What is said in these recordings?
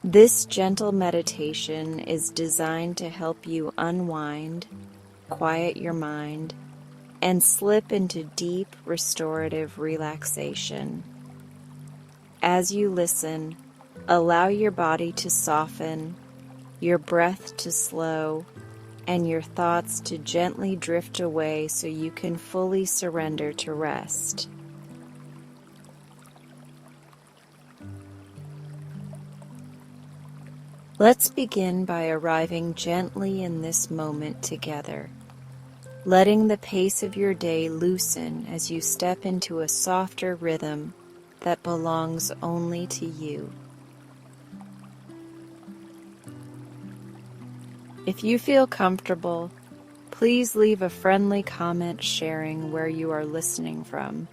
This gentle meditation is designed to help you unwind, quiet your mind, and slip into deep restorative relaxation. As you listen, allow your body to soften, your breath to slow, and your thoughts to gently drift away so you can fully surrender to rest. Let's begin by arriving gently in this moment together, letting the pace of your day loosen as you step into a softer rhythm that belongs only to you. If you feel comfortable, please leave a friendly comment sharing where you are listening from,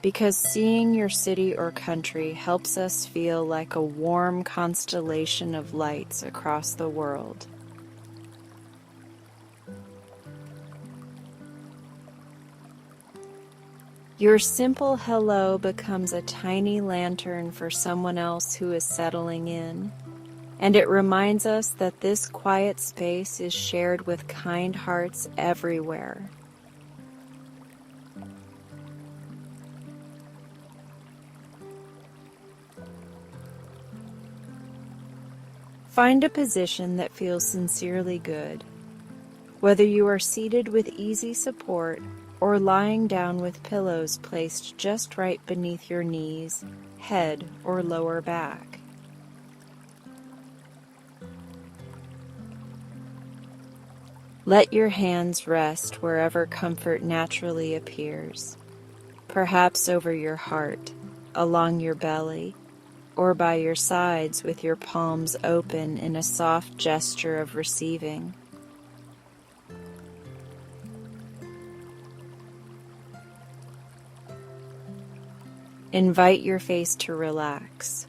because seeing your city or country helps us feel like a warm constellation of lights across the world. Your simple hello becomes a tiny lantern for someone else who is settling in, and it reminds us that this quiet space is shared with kind hearts everywhere. Find a position that feels sincerely good, whether you are seated with easy support or lying down with pillows placed just right beneath your knees, head, or lower back. Let your hands rest wherever comfort naturally appears, perhaps over your heart, along your belly, or by your sides with your palms open in a soft gesture of receiving. Invite your face to relax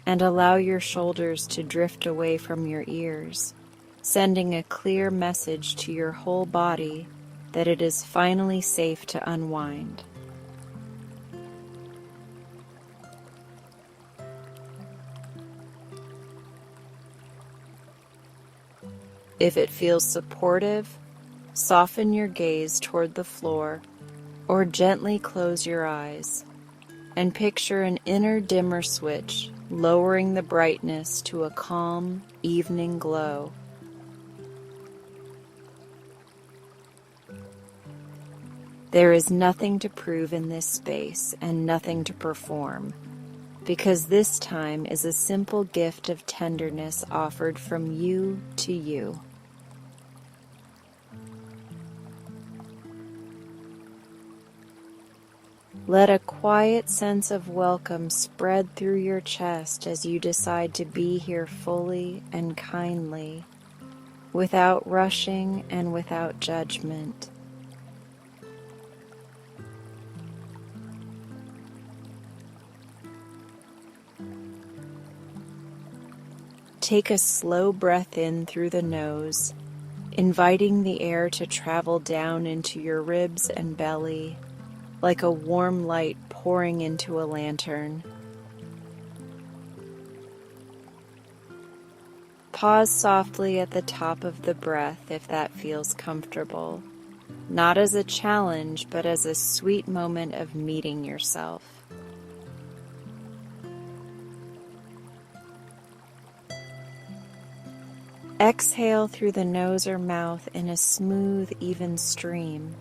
and allow your shoulders to drift away from your ears, sending a clear message to your whole body that it is finally safe to unwind. If it feels supportive, soften your gaze toward the floor or gently close your eyes and picture an inner dimmer switch lowering the brightness to a calm evening glow. There is nothing to prove in this space and nothing to perform, because this time is a simple gift of tenderness offered from you to you. Let a quiet sense of welcome spread through your chest as you decide to be here fully and kindly, without rushing and without judgment. Take a slow breath in through the nose, inviting the air to travel down into your ribs and belly, like a warm light pouring into a lantern. Pause softly at the top of the breath if that feels comfortable, not as a challenge, but as a sweet moment of meeting yourself. Exhale through the nose or mouth in a smooth, even stream,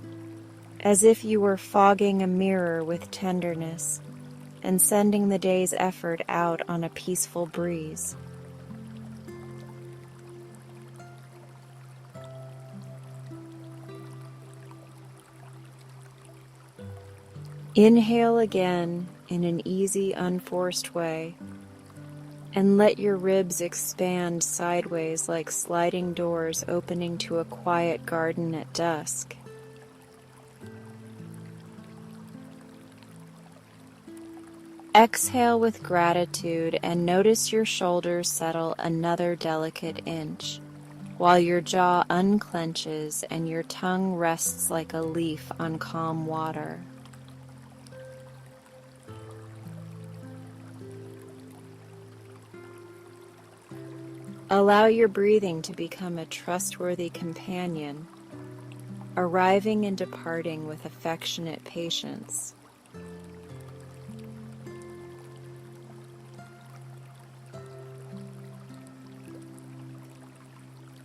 as if you were fogging a mirror with tenderness and sending the day's effort out on a peaceful breeze. Inhale again in an easy, unforced way, and let your ribs expand sideways like sliding doors opening to a quiet garden at dusk. Exhale with gratitude and notice your shoulders settle another delicate inch, while your jaw unclenches and your tongue rests like a leaf on calm water. Allow your breathing to become a trustworthy companion, arriving and departing with affectionate patience.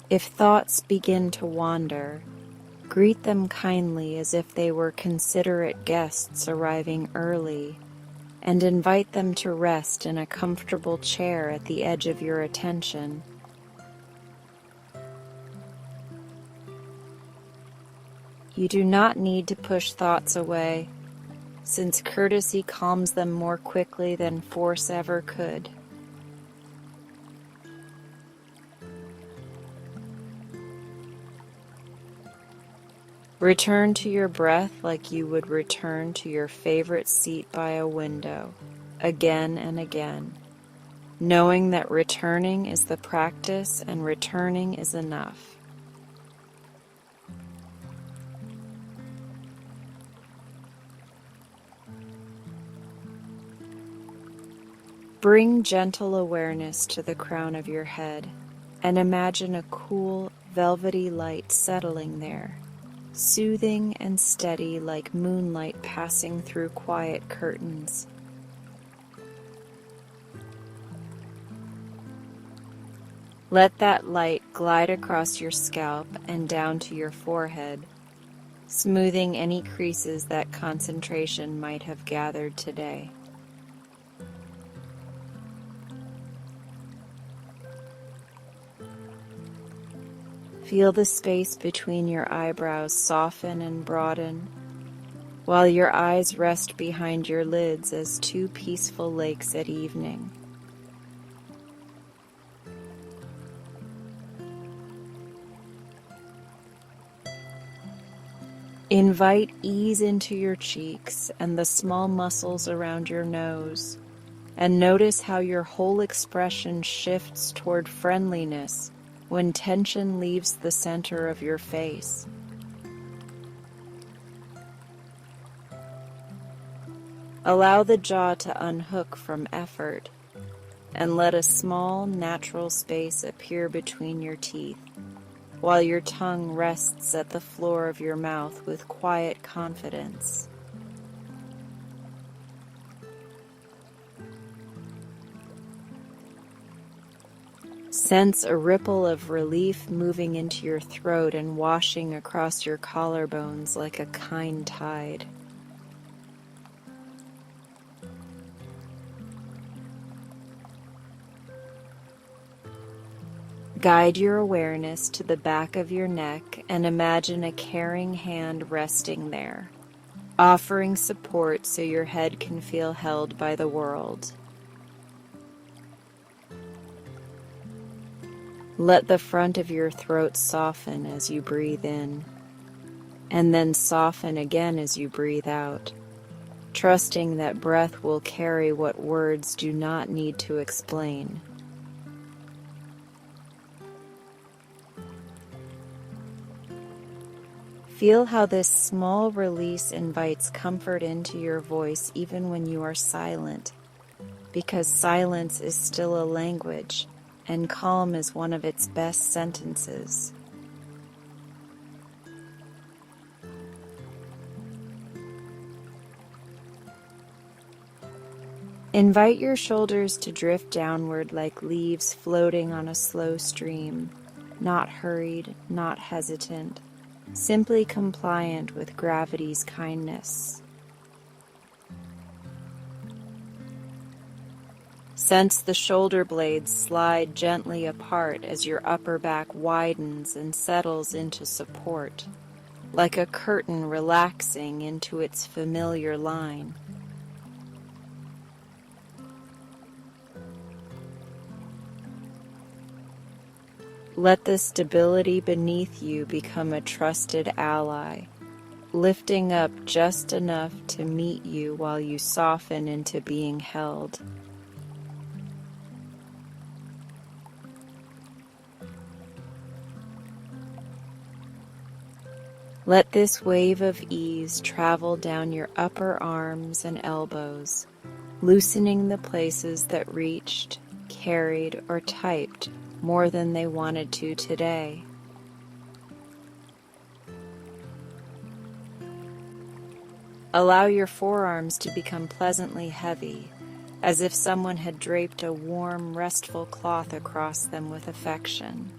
If thoughts begin to wander, greet them kindly as if they were considerate guests arriving early, and invite them to rest in a comfortable chair at the edge of your attention. You do not need to push thoughts away, since courtesy calms them more quickly than force ever could. Return to your breath like you would return to your favorite seat by a window, again and again, knowing that returning is the practice and returning is enough. Bring gentle awareness to the crown of your head and imagine a cool, velvety light settling there, soothing and steady like moonlight passing through quiet curtains. Let that light glide across your scalp and down to your forehead, smoothing any creases that concentration might have gathered today. Feel the space between your eyebrows soften and broaden, while your eyes rest behind your lids as two peaceful lakes at evening. Invite ease into your cheeks and the small muscles around your nose, and notice how your whole expression shifts toward friendliness when tension leaves the center of your face. Allow the jaw to unhook from effort, and let a small, natural space appear between your teeth, while your tongue rests at the floor of your mouth with quiet confidence. Sense a ripple of relief moving into your throat and washing across your collarbones like a kind tide. Guide your awareness to the back of your neck and imagine a caring hand resting there, offering support so your head can feel held by the world. Let the front of your throat soften as you breathe in, and then soften again as you breathe out, trusting that breath will carry what words do not need to explain. Feel how this small release invites comfort into your voice even when you are silent, because silence is still a language, and calm is one of its best sentences. Invite your shoulders to drift downward like leaves floating on a slow stream, not hurried, not hesitant, simply compliant with gravity's kindness. Sense the shoulder blades slide gently apart as your upper back widens and settles into support, like a curtain relaxing into its familiar line. Let the stability beneath you become a trusted ally, lifting up just enough to meet you while you soften into being held. Let this wave of ease travel down your upper arms and elbows, loosening the places that reached, carried, or typed more than they wanted to today. Allow your forearms to become pleasantly heavy, as if someone had draped a warm, restful cloth across them with affection.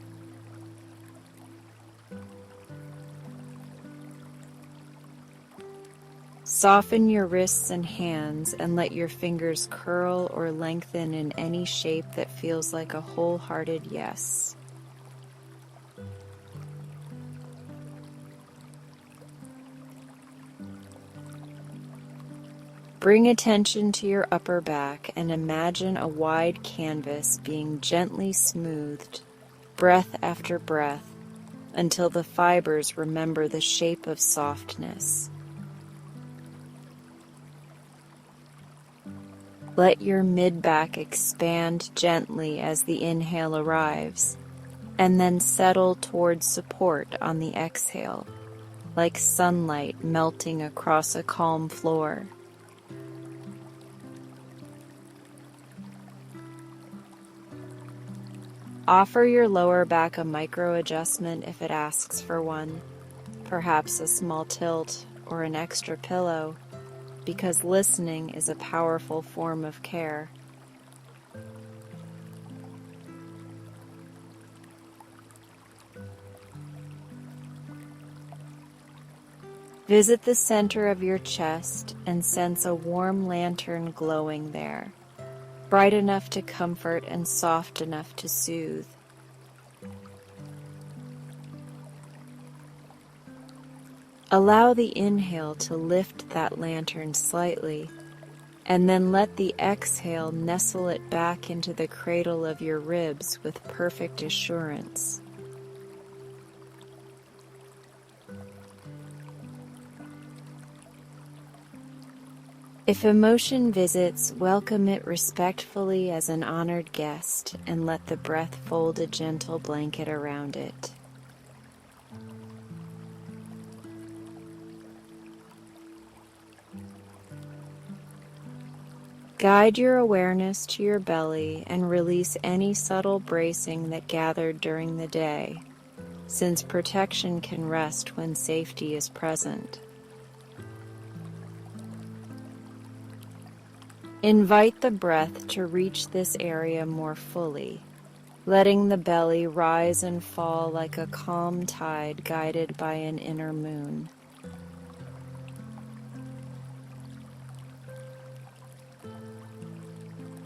Soften your wrists and hands and let your fingers curl or lengthen in any shape that feels like a wholehearted yes. Bring attention to your upper back and imagine a wide canvas being gently smoothed, breath after breath, until the fibers remember the shape of softness. Let your mid-back expand gently as the inhale arrives, and then settle towards support on the exhale, like sunlight melting across a calm floor. Offer your lower back a micro adjustment if it asks for one, perhaps a small tilt or an extra pillow, because listening is a powerful form of care. Visit the center of your chest and sense a warm lantern glowing there, bright enough to comfort and soft enough to soothe. Allow the inhale to lift that lantern slightly, and then let the exhale nestle it back into the cradle of your ribs with perfect assurance. If emotion visits, welcome it respectfully as an honored guest and let the breath fold a gentle blanket around it. Guide your awareness to your belly and release any subtle bracing that gathered during the day, since protection can rest when safety is present. Invite the breath to reach this area more fully, letting the belly rise and fall like a calm tide guided by an inner moon.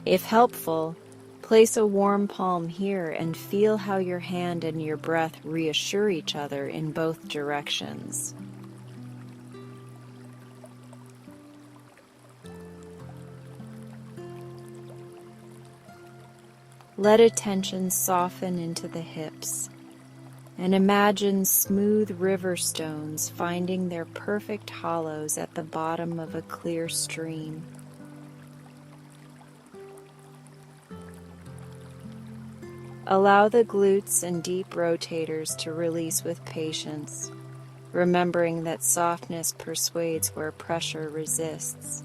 If helpful, place a warm palm here and feel how your hand and your breath reassure each other in both directions. Let attention soften into the hips, and imagine smooth river stones finding their perfect hollows at the bottom of a clear stream. Allow the glutes and deep rotators to release with patience, remembering that softness persuades where pressure resists.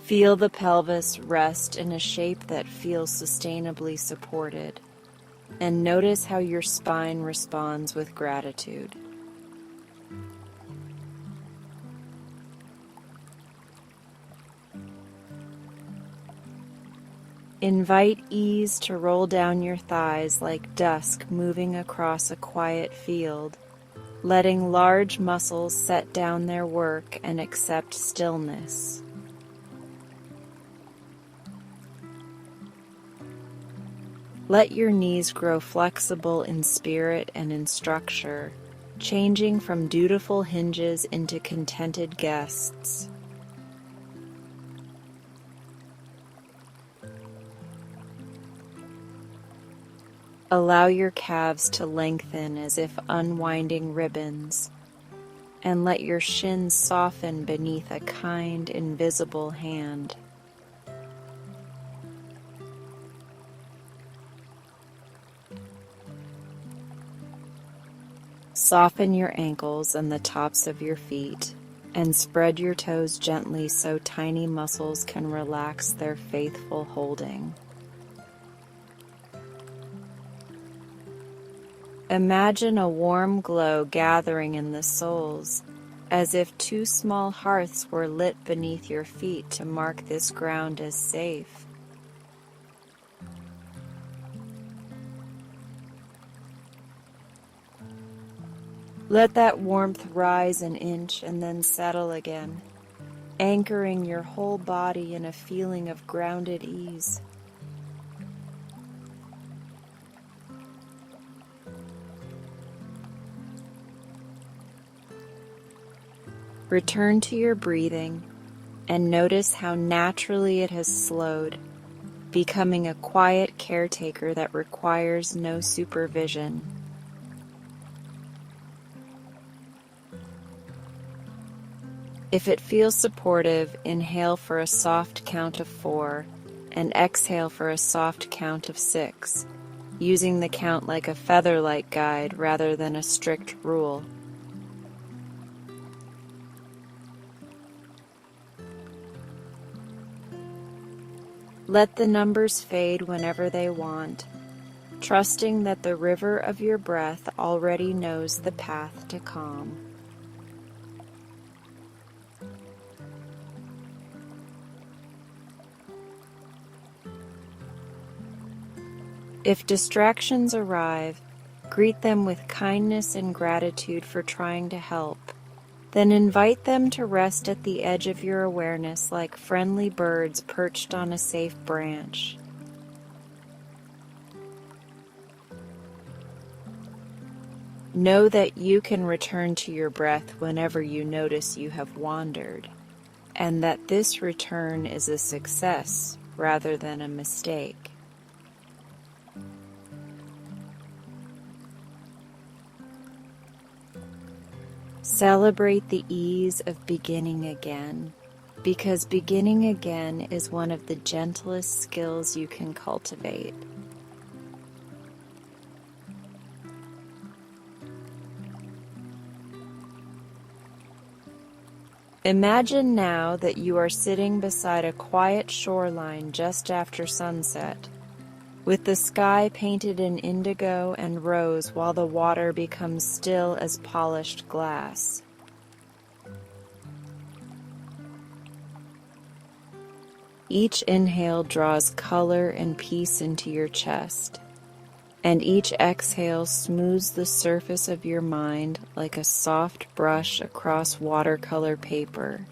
Feel the pelvis rest in a shape that feels sustainably supported, and notice how your spine responds with gratitude. Invite ease to roll down your thighs like dusk moving across a quiet field, letting large muscles set down their work and accept stillness. Let your knees grow flexible in spirit and in structure, changing from dutiful hinges into contented guests. Allow your calves to lengthen as if unwinding ribbons, and let your shins soften beneath a kind, invisible hand. Soften your ankles and the tops of your feet, and spread your toes gently so tiny muscles can relax their faithful holding. Imagine a warm glow gathering in the soles, as if two small hearths were lit beneath your feet to mark this ground as safe. Let that warmth rise an inch and then settle again, anchoring your whole body in a feeling of grounded ease. Return to your breathing and notice how naturally it has slowed, becoming a quiet caretaker that requires no supervision. If it feels supportive, inhale for a soft count of 4 and exhale for a soft count of 6, using the count like a feather-light guide rather than a strict rule. Let the numbers fade whenever they want, trusting that the river of your breath already knows the path to calm. If distractions arrive, greet them with kindness and gratitude for trying to help. Then invite them to rest at the edge of your awareness like friendly birds perched on a safe branch. Know that you can return to your breath whenever you notice you have wandered, and that this return is a success rather than a mistake. Celebrate the ease of beginning again, because beginning again is one of the gentlest skills you can cultivate. Imagine now that you are sitting beside a quiet shoreline just after sunset, with the sky painted in indigo and rose while the water becomes still as polished glass. Each inhale draws color and peace into your chest, and each exhale smooths the surface of your mind like a soft brush across watercolor paper.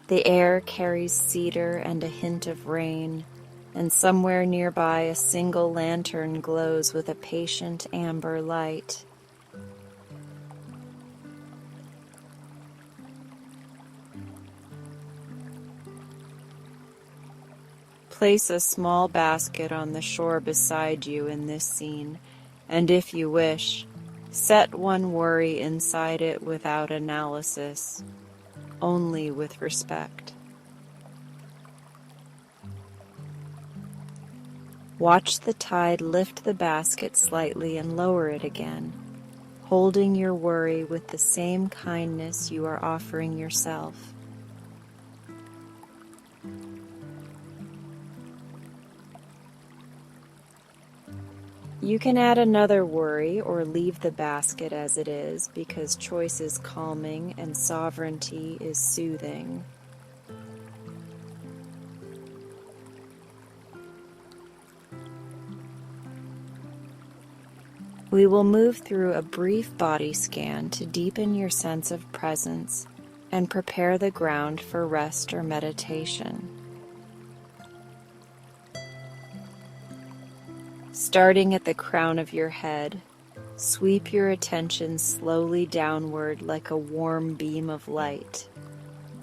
The air carries cedar and a hint of rain, and somewhere nearby a single lantern glows with a patient amber light. Place a small basket on the shore beside you in this scene, and if you wish, set one worry inside it without analysis, only with respect. Watch the tide lift the basket slightly and lower it again, holding your worry with the same kindness you are offering yourself. You can add another worry or leave the basket as it is because choice is calming and sovereignty is soothing. We will move through a brief body scan to deepen your sense of presence and prepare the ground for rest or meditation. Starting at the crown of your head, sweep your attention slowly downward like a warm beam of light,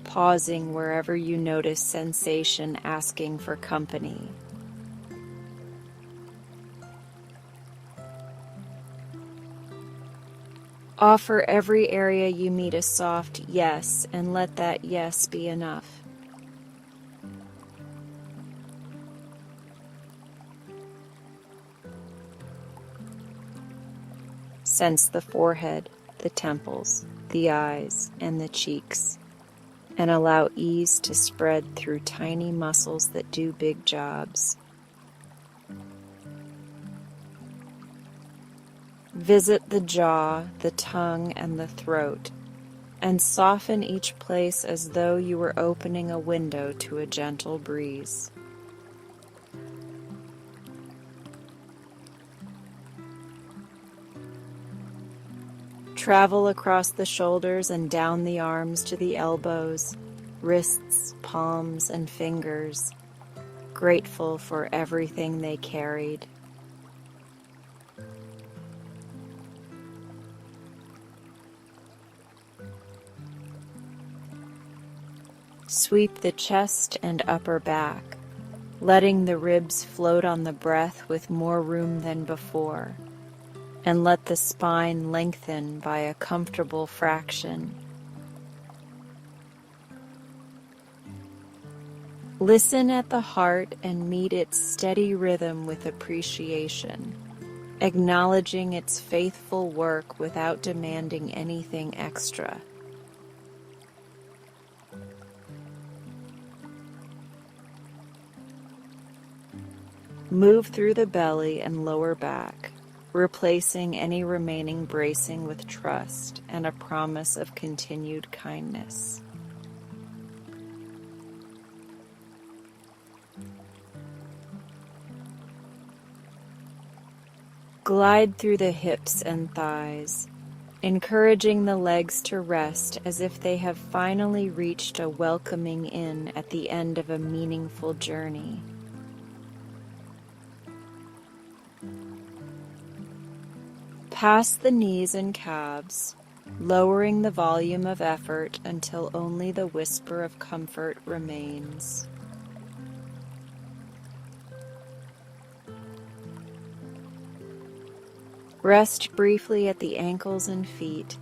pausing wherever you notice sensation asking for company. Offer every area you meet a soft yes, and let that yes be enough. Sense the forehead, the temples, the eyes, and the cheeks, and allow ease to spread through tiny muscles that do big jobs. Visit the jaw, the tongue, and the throat, and soften each place as though you were opening a window to a gentle breeze. Travel across the shoulders and down the arms to the elbows, wrists, palms, and fingers, grateful for everything they carried. Sweep the chest and upper back, letting the ribs float on the breath with more room than before, and let the spine lengthen by a comfortable fraction. Listen at the heart and meet its steady rhythm with appreciation, acknowledging its faithful work without demanding anything extra. Move through the belly and lower back, replacing any remaining bracing with trust and a promise of continued kindness. Glide through the hips and thighs, encouraging the legs to rest as if they have finally reached a welcoming in at the end of a meaningful journey. Pass the knees and calves, lowering the volume of effort until only the whisper of comfort remains. Rest briefly at the ankles and feet,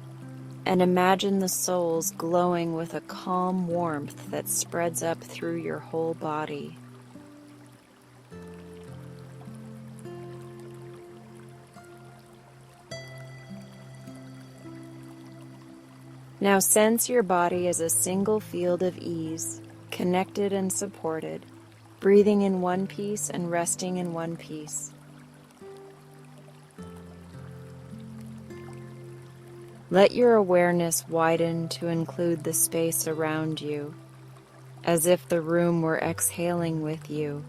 and imagine the soles glowing with a calm warmth that spreads up through your whole body. Now sense your body as a single field of ease, connected and supported, breathing in one piece and resting in one piece. Let your awareness widen to include the space around you, as if the room were exhaling with you,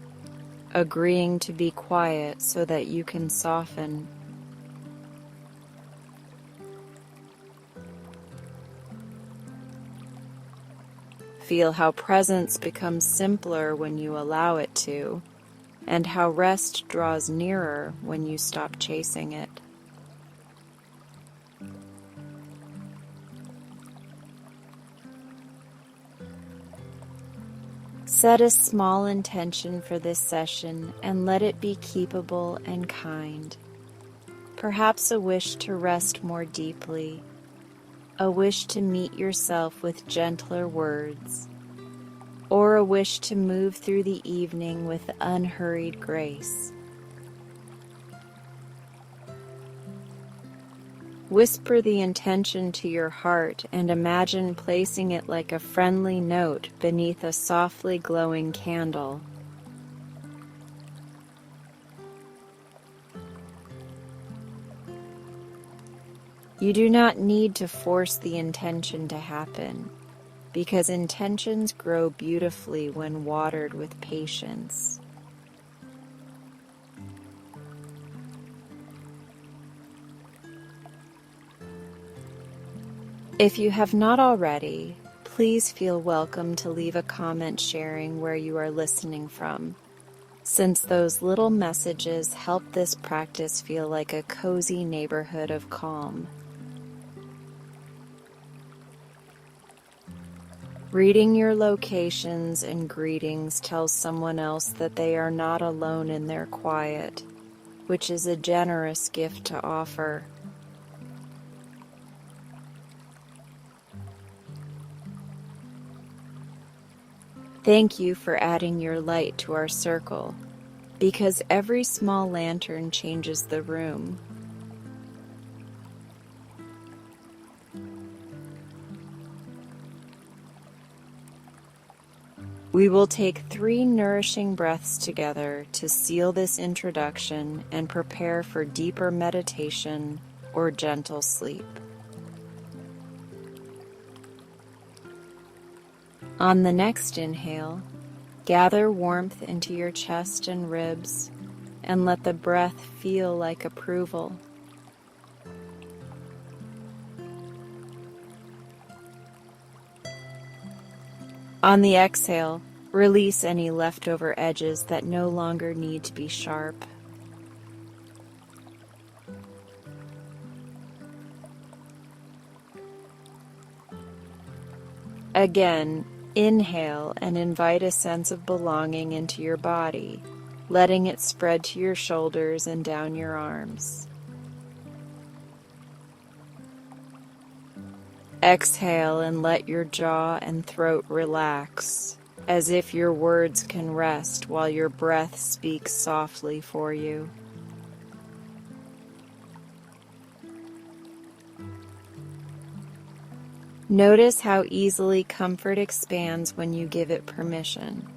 agreeing to be quiet so that you can soften. Feel how presence becomes simpler when you allow it to, and how rest draws nearer when you stop chasing it. Set a small intention for this session and let it be keepable and kind. Perhaps a wish to rest more deeply, a wish to meet yourself with gentler words, or a wish to move through the evening with unhurried grace. Whisper the intention to your heart and imagine placing it like a friendly note beneath a softly glowing candle. You do not need to force the intention to happen, because intentions grow beautifully when watered with patience. If you have not already, please feel welcome to leave a comment sharing where you are listening from, since those little messages help this practice feel like a cozy neighborhood of calm. Reading your locations and greetings tells someone else that they are not alone in their quiet, which is a generous gift to offer. Thank you for adding your light to our circle, because every small lantern changes the room. We will take 3 nourishing breaths together to seal this introduction and prepare for deeper meditation or gentle sleep. On the next inhale, gather warmth into your chest and ribs and let the breath feel like approval. On the exhale, release any leftover edges that no longer need to be sharp. Again, inhale and invite a sense of belonging into your body, letting it spread to your shoulders and down your arms. Exhale and let your jaw and throat relax, as if your words can rest while your breath speaks softly for you. Notice how easily comfort expands when you give it permission.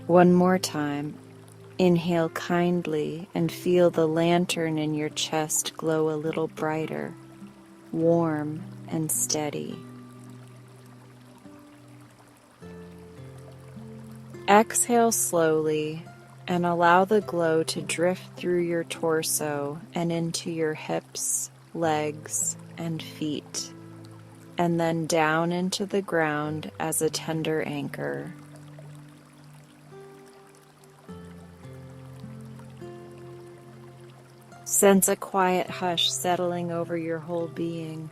One more time. Inhale kindly and feel the lantern in your chest glow a little brighter, warm and steady. Exhale slowly and allow the glow to drift through your torso and into your hips, legs, and feet, and then down into the ground as a tender anchor. Sense a quiet hush settling over your whole being,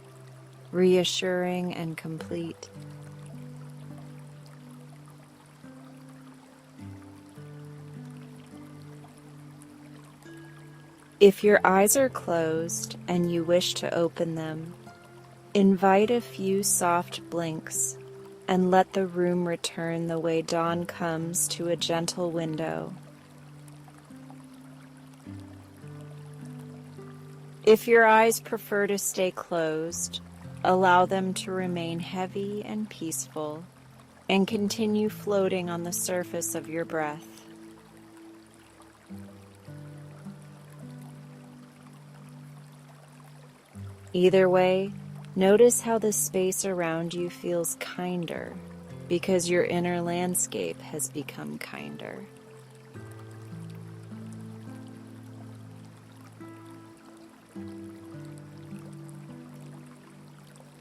reassuring and complete. If your eyes are closed and you wish to open them, invite a few soft blinks and let the room return the way dawn comes to a gentle window. If your eyes prefer to stay closed, allow them to remain heavy and peaceful and continue floating on the surface of your breath. Either way, notice how the space around you feels kinder because your inner landscape has become kinder.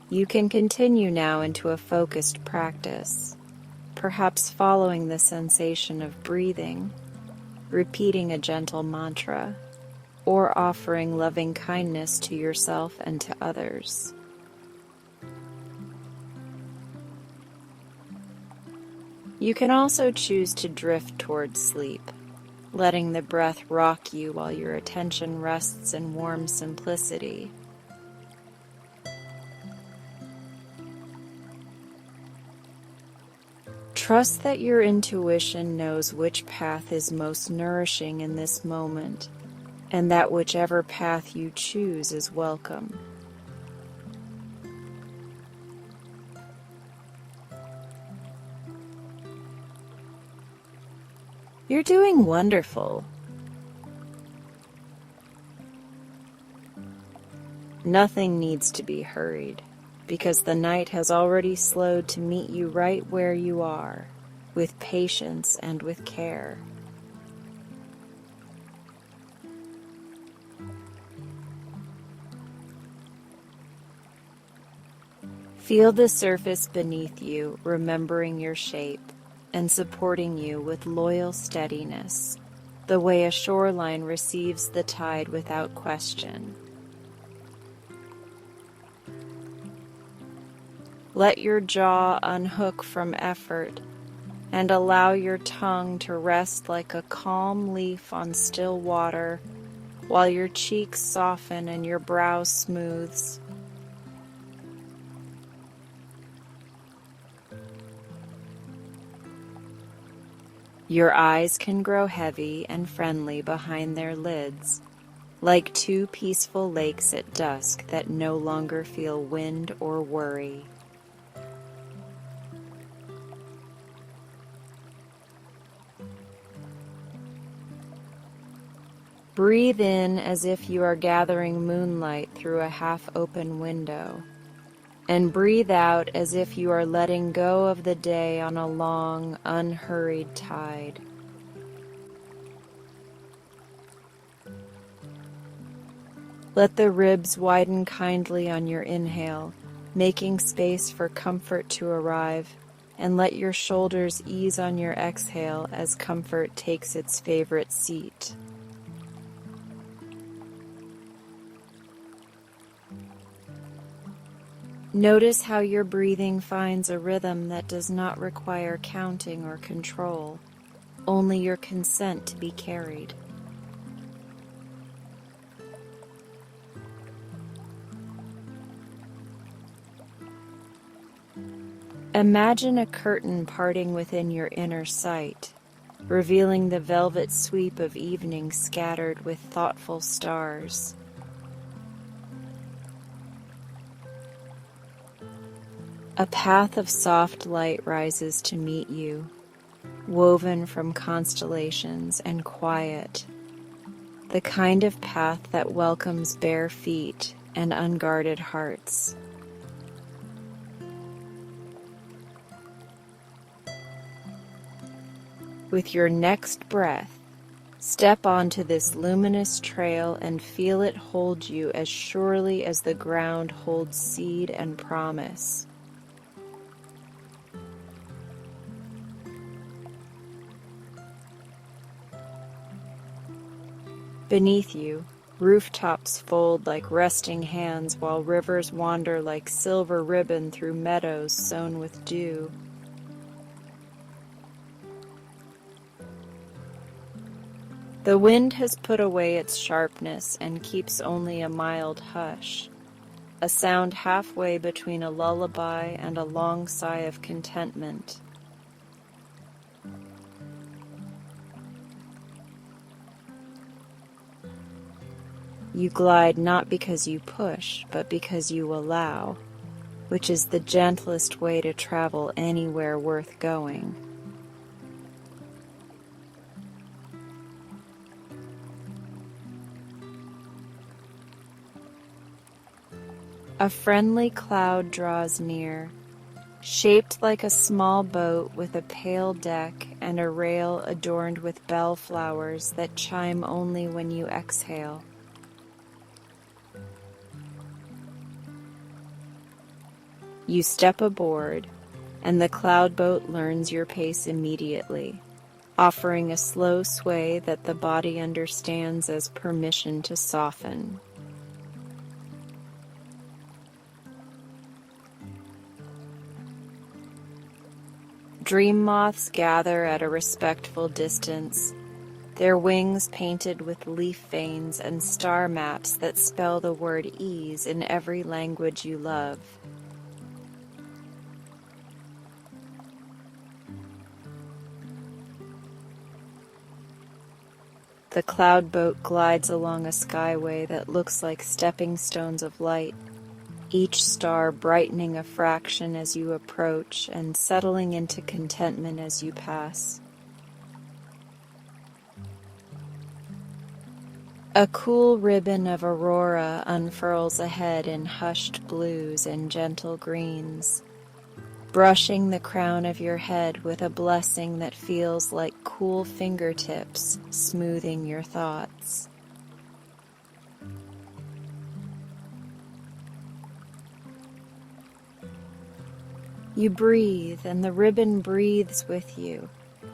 You can continue now into a focused practice, perhaps following the sensation of breathing, repeating a gentle mantra, or offering loving kindness to yourself and to others. You can also choose to drift towards sleep, letting the breath rock you while your attention rests in warm simplicity. Trust that your intuition knows which path is most nourishing in this moment, and that whichever path you choose is welcome. You're doing wonderful. Nothing needs to be hurried, because the night has already slowed to meet you right where you are, with patience and with care. Feel the surface beneath you, remembering your shape and supporting you with loyal steadiness, the way a shoreline receives the tide without question. Let your jaw unhook from effort and allow your tongue to rest like a calm leaf on still water while your cheeks soften and your brow smooths. Your eyes can grow heavy and friendly behind their lids, like two peaceful lakes at dusk that no longer feel wind or worry. Breathe in as if you are gathering moonlight through a half-open window, and breathe out as if you are letting go of the day on a long, unhurried tide. Let the ribs widen kindly on your inhale, making space for comfort to arrive, and let your shoulders ease on your exhale as comfort takes its favorite seat. Notice how your breathing finds a rhythm that does not require counting or control, only your consent to be carried. Imagine a curtain parting within your inner sight, revealing the velvet sweep of evening scattered with thoughtful stars. A path of soft light rises to meet you, woven from constellations and quiet, the kind of path that welcomes bare feet and unguarded hearts. With your next breath, step onto this luminous trail and feel it hold you as surely as the ground holds seed and promise. Beneath you, rooftops fold like resting hands while rivers wander like silver ribbon through meadows sown with dew. The wind has put away its sharpness and keeps only a mild hush, a sound halfway between a lullaby and a long sigh of contentment. You glide not because you push, but because you allow, which is the gentlest way to travel anywhere worth going. A friendly cloud draws near, shaped like a small boat with a pale deck and a rail adorned with bellflowers that chime only when you exhale. You step aboard, and the cloud boat learns your pace immediately, offering a slow sway that the body understands as permission to soften. Dream moths gather at a respectful distance, their wings painted with leaf veins and star maps that spell the word ease in every language you love. The cloud boat glides along a skyway that looks like stepping stones of light, each star brightening a fraction as you approach and settling into contentment as you pass. A cool ribbon of aurora unfurls ahead in hushed blues and gentle greens, brushing the crown of your head with a blessing that feels like cool fingertips smoothing your thoughts. You breathe, and the ribbon breathes with you,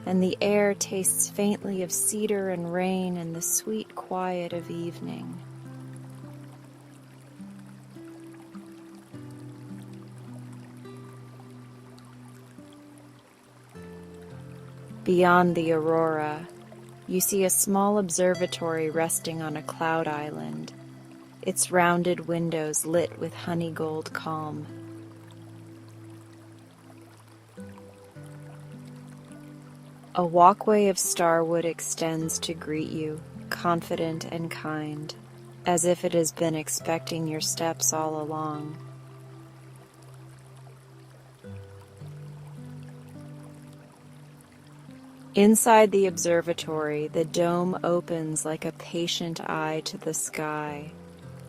and the air tastes faintly of cedar and rain and the sweet quiet of evening. Beyond the aurora, you see a small observatory resting on a cloud island, its rounded windows lit with honey-gold calm. A walkway of starwood extends to greet you, confident and kind. as if it has been expecting your steps all along. Inside the observatory, the dome opens like a patient eye to the sky,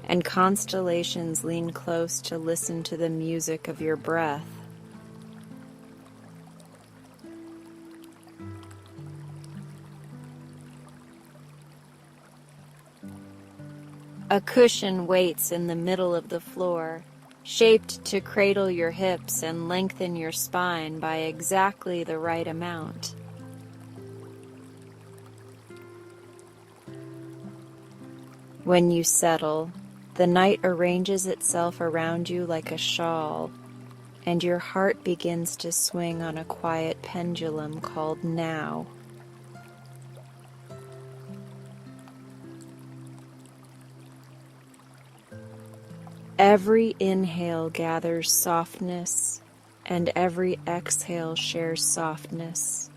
and constellations lean close to listen to the music of your breath. A cushion waits in the middle of the floor, shaped to cradle your hips and lengthen your spine by exactly the right amount. When you settle, the night arranges itself around you like a shawl, and your heart begins to swing on a quiet pendulum called now. Every inhale gathers softness, and every exhale shares softness,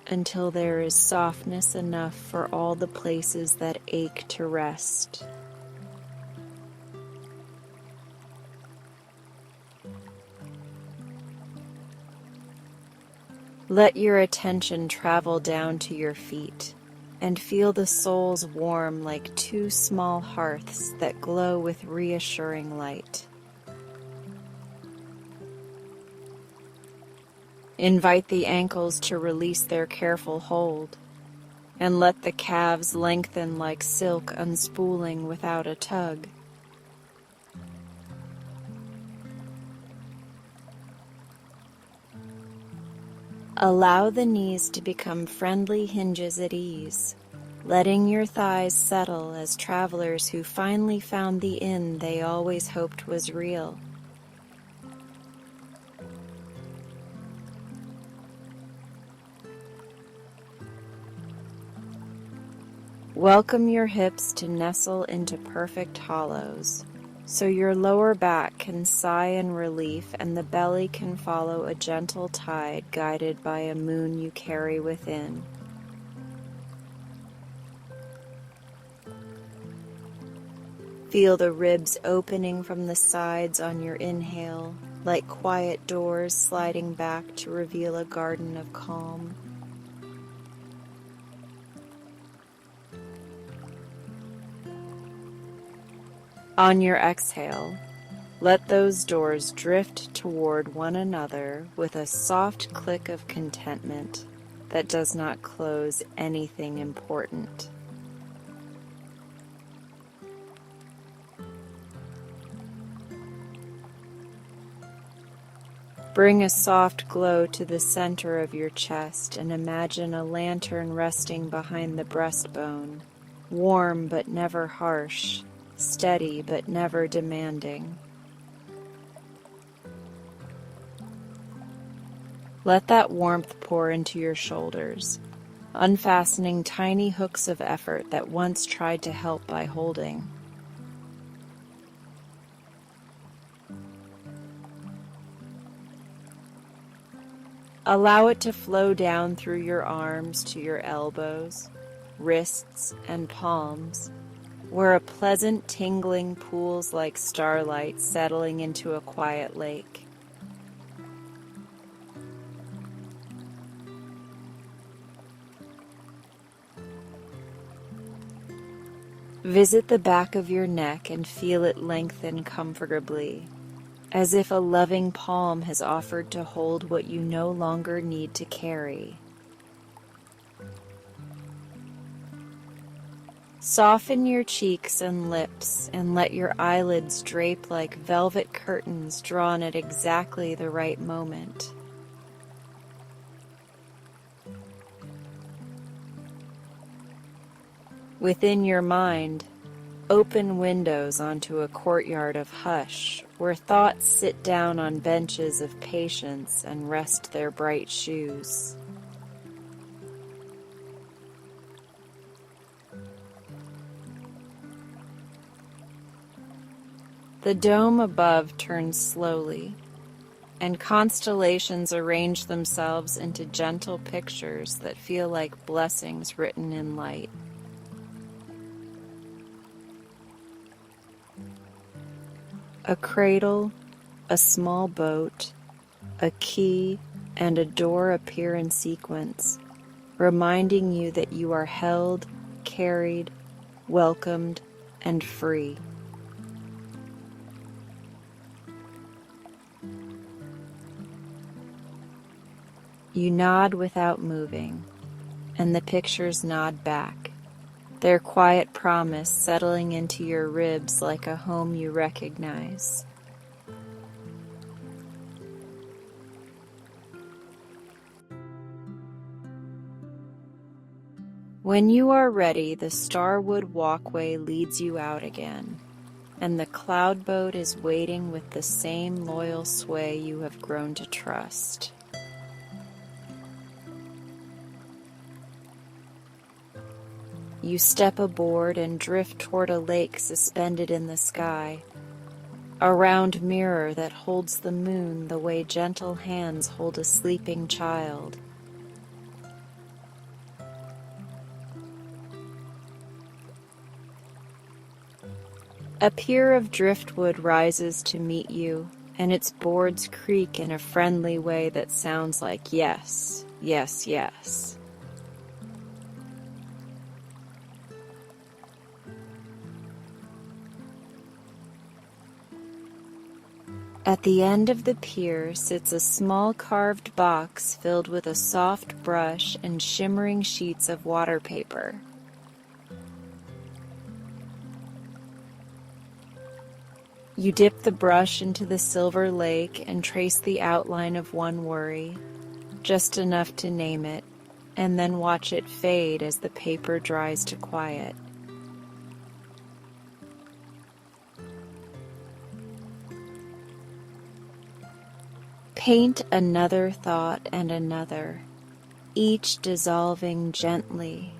until there is softness enough for all the places that ache to rest. Let your attention travel down to your feet, and feel the soles warm like two small hearths that glow with reassuring light. Invite the ankles to release their careful hold, and let the calves lengthen like silk unspooling without a tug. Allow the knees to become friendly hinges at ease, letting your thighs settle as travelers who finally found the inn they always hoped was real. Welcome your hips to nestle into perfect hollows, so your lower back can sigh in relief and the belly can follow a gentle tide guided by a moon you carry within. Feel the ribs opening from the sides on your inhale, like quiet doors sliding back to reveal a garden of calm. On your exhale, let those doors drift toward one another with a soft click of contentment that does not close anything important. Bring a soft glow to the center of your chest and imagine a lantern resting behind the breastbone, warm but never harsh, steady but never demanding. Let that warmth pour into your shoulders, unfastening tiny hooks of effort that once tried to help by holding. Allow it to flow down through your arms to your elbows, wrists, and palms, where a pleasant tingling pools like starlight settling into a quiet lake. Visit the back of your neck and feel it lengthen comfortably, as if a loving palm has offered to hold what you no longer need to carry. Soften your cheeks and lips and let your eyelids drape like velvet curtains drawn at exactly the right moment. Within your mind, open windows onto a courtyard of hush, where thoughts sit down on benches of patience and rest their bright shoes. The dome above turns slowly, and constellations arrange themselves into gentle pictures that feel like blessings written in light. A cradle, a small boat, a key, and a door appear in sequence, reminding you that you are held, carried, welcomed, and free. You nod without moving, and the pictures nod back, their quiet promise settling into your ribs like a home you recognize. When you are ready, the starwood walkway leads you out again, and the cloud boat is waiting with the same loyal sway you have grown to trust. You step aboard and drift toward a lake suspended in the sky, a round mirror that holds the moon the way gentle hands hold a sleeping child. A pier of driftwood rises to meet you, and its boards creak in a friendly way that sounds like yes, yes, yes. At the end of the pier sits a small carved box filled with a soft brush and shimmering sheets of water paper. You dip the brush into the silver lake and trace the outline of one worry, just enough to name it, and then watch it fade as the paper dries to quiet. Paint another thought and another, each dissolving gently,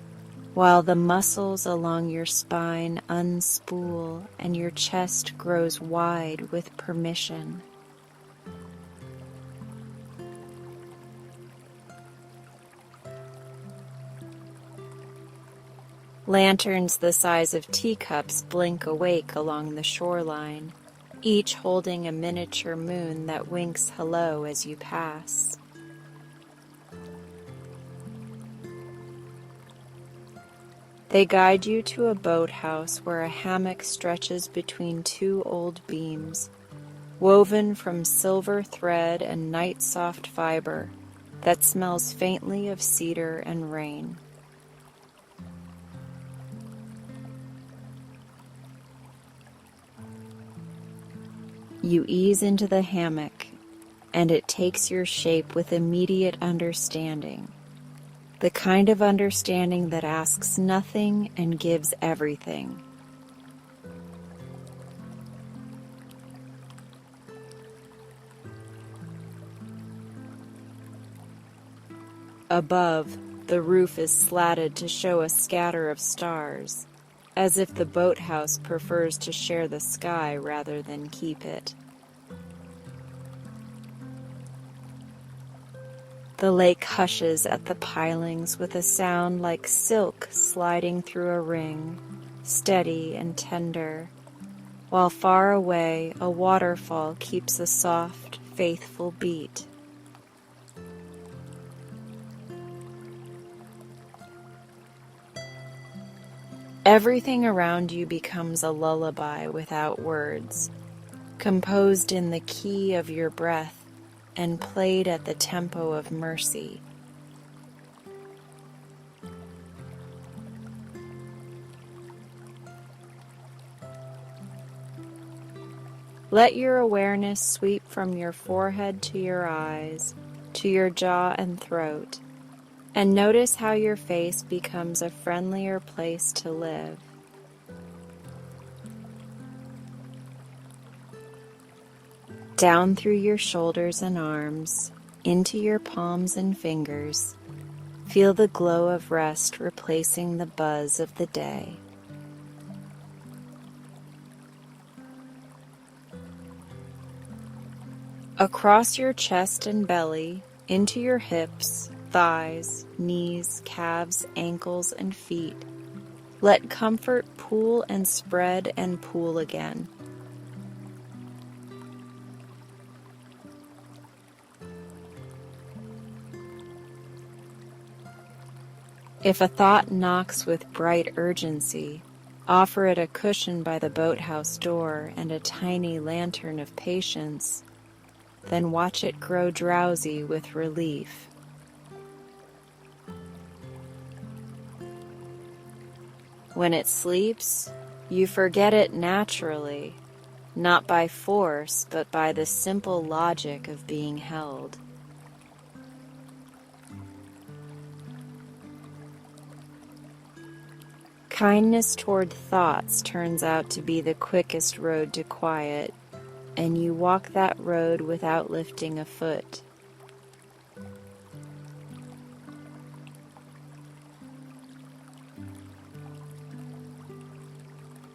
while the muscles along your spine unspool and your chest grows wide with permission. Lanterns the size of teacups blink awake along the shoreline, each holding a miniature moon that winks hello as you pass. They guide you to a boathouse where a hammock stretches between two old beams, woven from silver thread and night-soft fiber that smells faintly of cedar and rain. You ease into the hammock, and it takes your shape with immediate understanding. The kind of understanding that asks nothing and gives everything. Above, the roof is slatted to show a scatter of stars, as if the boathouse prefers to share the sky rather than keep it. The lake hushes at the pilings with a sound like silk sliding through a ring, steady and tender, while far away a waterfall keeps a soft, faithful beat. Everything around you becomes a lullaby without words, composed in the key of your breath and played at the tempo of mercy. Let your awareness sweep from your forehead to your eyes, to your jaw and throat, and notice how your face becomes a friendlier place to live. Down through your shoulders and arms, into your palms and fingers, feel the glow of rest replacing the buzz of the day. Across your chest and belly, into your hips, thighs, knees, calves, ankles, and feet, let comfort pool and spread and pool again. If a thought knocks with bright urgency, offer it a cushion by the boathouse door and a tiny lantern of patience, then watch it grow drowsy with relief. When it sleeps, you forget it naturally, not by force, but by the simple logic of being held. Kindness toward thoughts turns out to be the quickest road to quiet, and you walk that road without lifting a foot.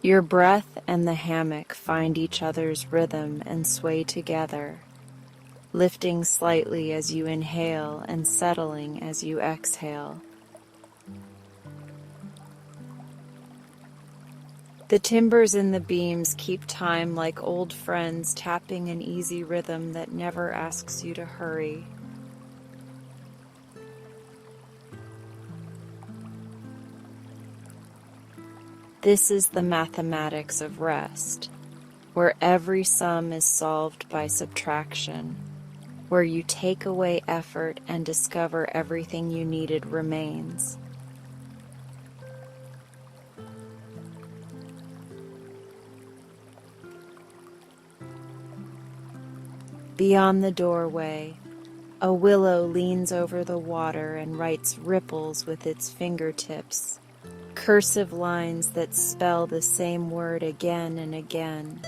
Your breath and the hammock find each other's rhythm and sway together, lifting slightly as you inhale and settling as you exhale. The timbers in the beams keep time like old friends, tapping an easy rhythm that never asks you to hurry. This is the mathematics of rest, where every sum is solved by subtraction, where you take away effort and discover everything you needed remains. Beyond the doorway, a willow leans over the water and writes ripples with its fingertips, cursive lines that spell the same word again and again.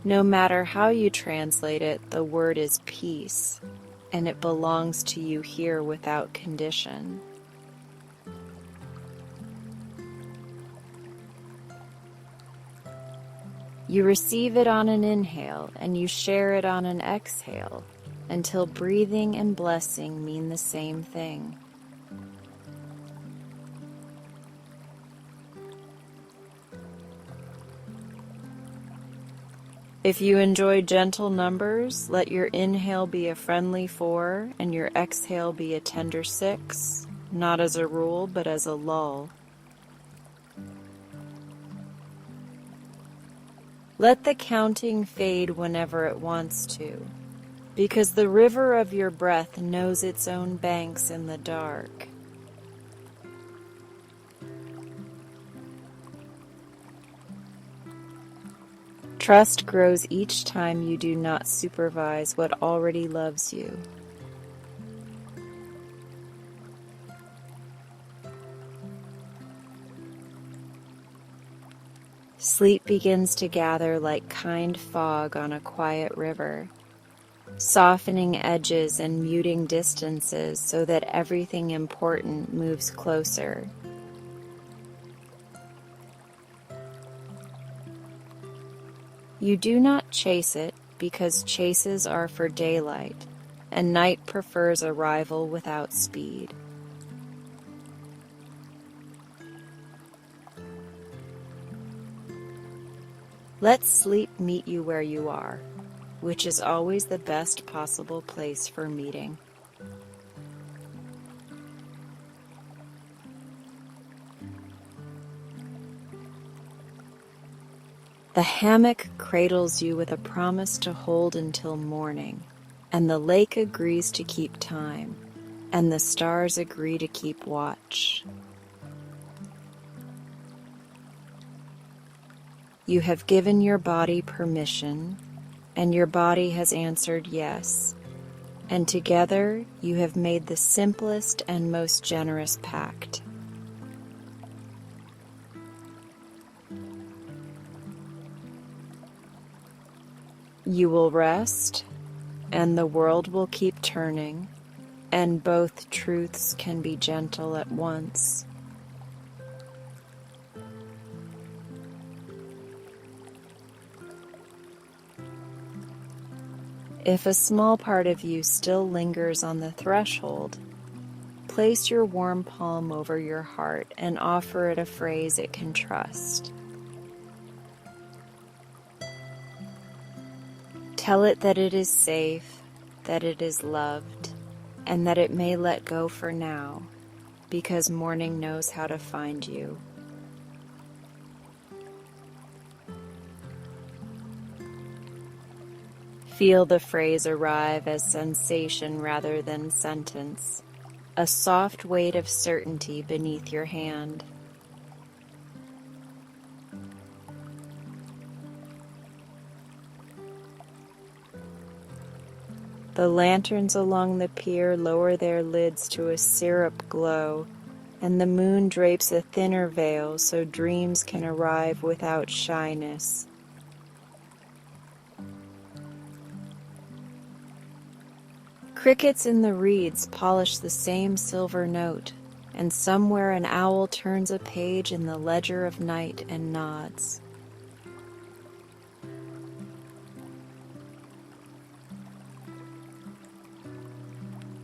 No matter how you translate it, the word is peace, and it belongs to you here without condition. You receive it on an inhale, and you share it on an exhale, until breathing and blessing mean the same thing. If you enjoy gentle numbers, let your inhale be a friendly 4 and your exhale be a tender 6, not as a rule, but as a lull. Let the counting fade whenever it wants to, because the river of your breath knows its own banks in the dark. Trust grows each time you do not supervise what already loves you. Sleep begins to gather like kind fog on a quiet river, softening edges and muting distances so that everything important moves closer. You do not chase it because chases are for daylight, and night prefers arrival without speed. Let sleep meet you where you are, which is always the best possible place for meeting. The hammock cradles you with a promise to hold until morning, and the lake agrees to keep time, and the stars agree to keep watch. You have given your body permission, and your body has answered yes, and together you have made the simplest and most generous pact. You will rest, and the world will keep turning, and both truths can be gentle at once. If a small part of you still lingers on the threshold, place your warm palm over your heart and offer it a phrase it can trust. Tell it that it is safe, that it is loved, and that it may let go for now, because morning knows how to find you. Feel the phrase arrive as sensation rather than sentence, a soft weight of certainty beneath your hand. The lanterns along the pier lower their lids to a syrup glow, and the moon drapes a thinner veil so dreams can arrive without shyness. Crickets in the reeds polish the same silver note, and somewhere an owl turns a page in the ledger of night and nods.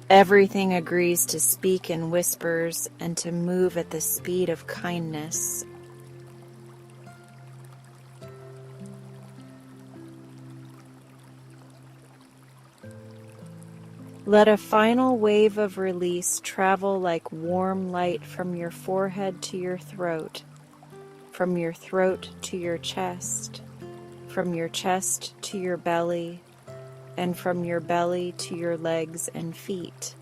Everything agrees to speak in whispers and to move at the speed of kindness. Let a final wave of release travel like warm light from your forehead to your throat, from your throat to your chest, from your chest to your belly, and from your belly to your legs and feet.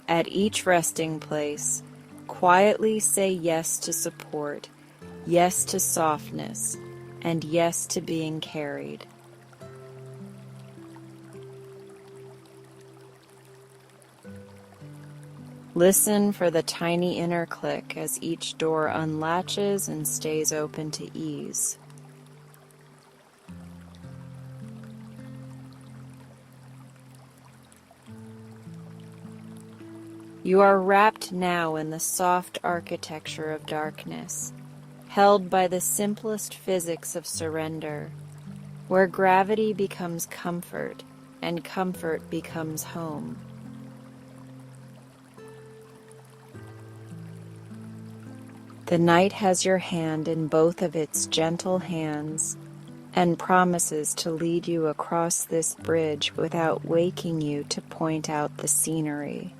At each resting place, quietly say yes to support, yes to softness, and yes to being carried. Listen for the tiny inner click as each door unlatches and stays open to ease. You are wrapped now in the soft architecture of darkness, held by the simplest physics of surrender, where gravity becomes comfort and comfort becomes home. The night has your hand in both of its gentle hands and promises to lead you across this bridge without waking you to point out the scenery.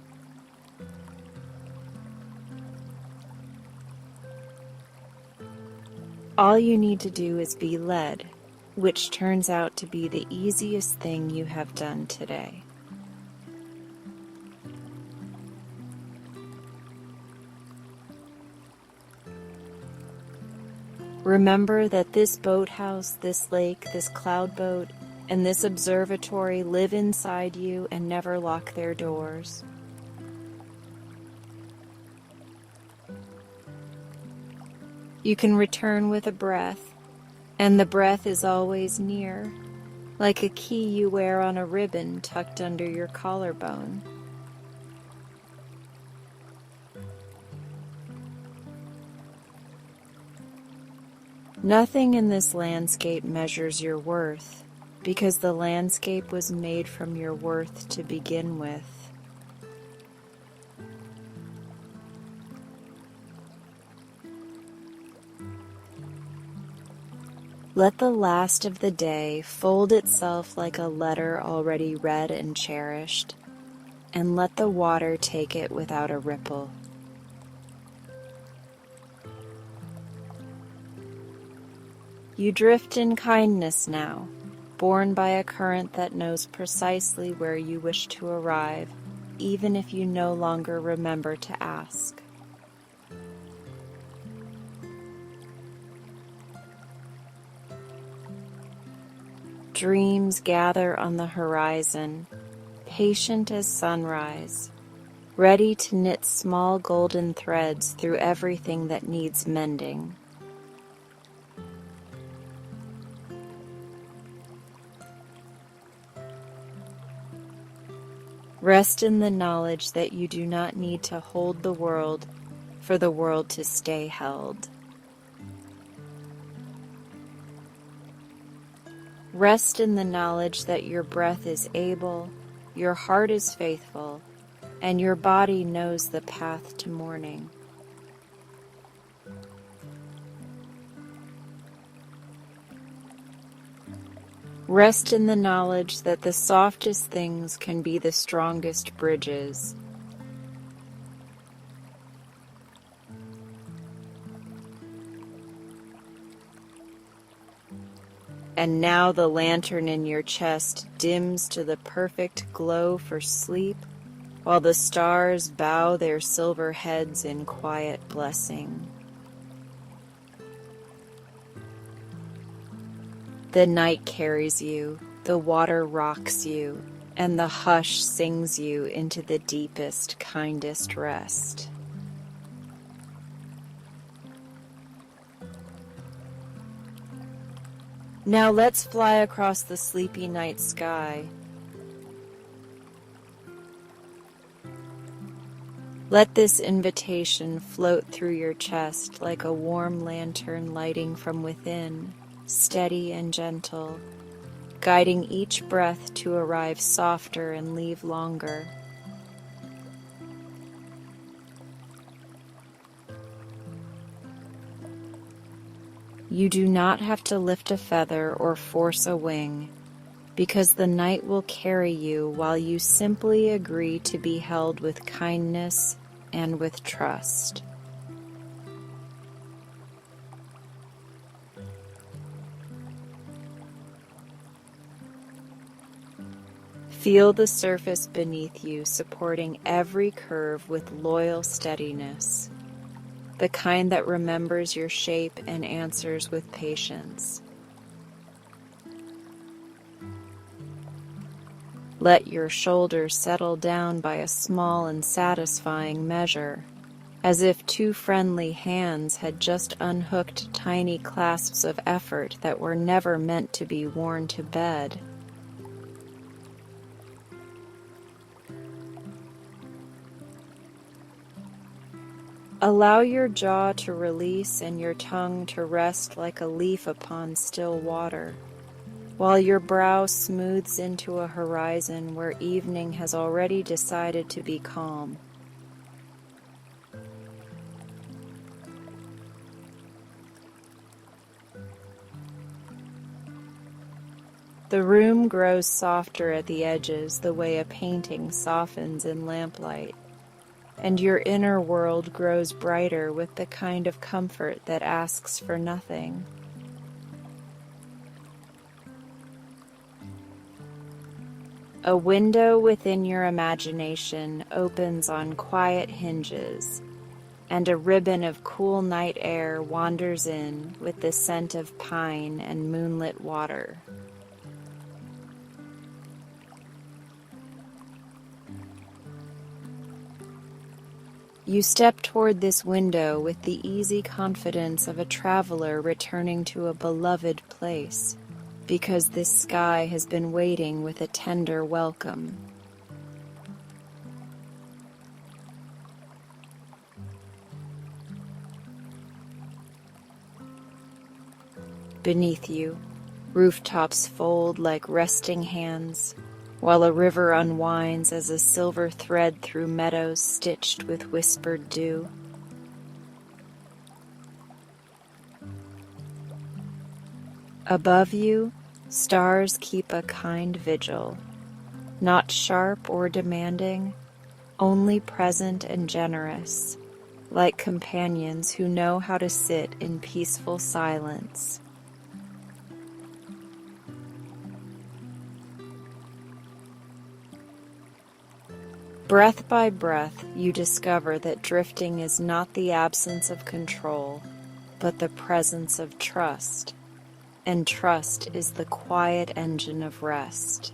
All you need to do is be led, which turns out to be the easiest thing you have done today. Remember that this boathouse, this lake, this cloud boat, and this observatory live inside you and never lock their doors. You can return with a breath, and the breath is always near, like a key you wear on a ribbon tucked under your collarbone. Nothing in this landscape measures your worth, because the landscape was made from your worth to begin with. Let the last of the day fold itself like a letter already read and cherished, and let the water take it without a ripple. You drift in kindness now, borne by a current that knows precisely where you wish to arrive, even if you no longer remember to ask. Dreams gather on the horizon, patient as sunrise, ready to knit small golden threads through everything that needs mending. Rest in the knowledge that you do not need to hold the world for the world to stay held. Rest in the knowledge that your breath is able, your heart is faithful, and your body knows the path to morning. Rest in the knowledge that the softest things can be the strongest bridges. And now the lantern in your chest dims to the perfect glow for sleep, while the stars bow their silver heads in quiet blessing. The night carries you, the water rocks you, and the hush sings you into the deepest, kindest rest. Now let's fly across the sleepy night sky. Let this invitation float through your chest like a warm lantern lighting from within, steady and gentle, guiding each breath to arrive softer and leave longer. You do not have to lift a feather or force a wing, because the night will carry you while you simply agree to be held with kindness and with trust. Feel the surface beneath you supporting every curve with loyal steadiness, the kind that remembers your shape and answers with patience. Let your shoulders settle down by a small and satisfying measure, as if two friendly hands had just unhooked tiny clasps of effort that were never meant to be worn to bed. Allow your jaw to release and your tongue to rest like a leaf upon still water, while your brow smooths into a horizon where evening has already decided to be calm. The room grows softer at the edges the way a painting softens in lamplight, and your inner world grows brighter with the kind of comfort that asks for nothing. A window within your imagination opens on quiet hinges, and a ribbon of cool night air wanders in with the scent of pine and moonlit water. You step toward this window with the easy confidence of a traveler returning to a beloved place, because this sky has been waiting with a tender welcome. Beneath you, rooftops fold like resting hands, while a river unwinds as a silver thread through meadows stitched with whispered dew. Above you, stars keep a kind vigil, not sharp or demanding, only present and generous, like companions who know how to sit in peaceful silence. Breath by breath, you discover that drifting is not the absence of control, but the presence of trust, and trust is the quiet engine of rest.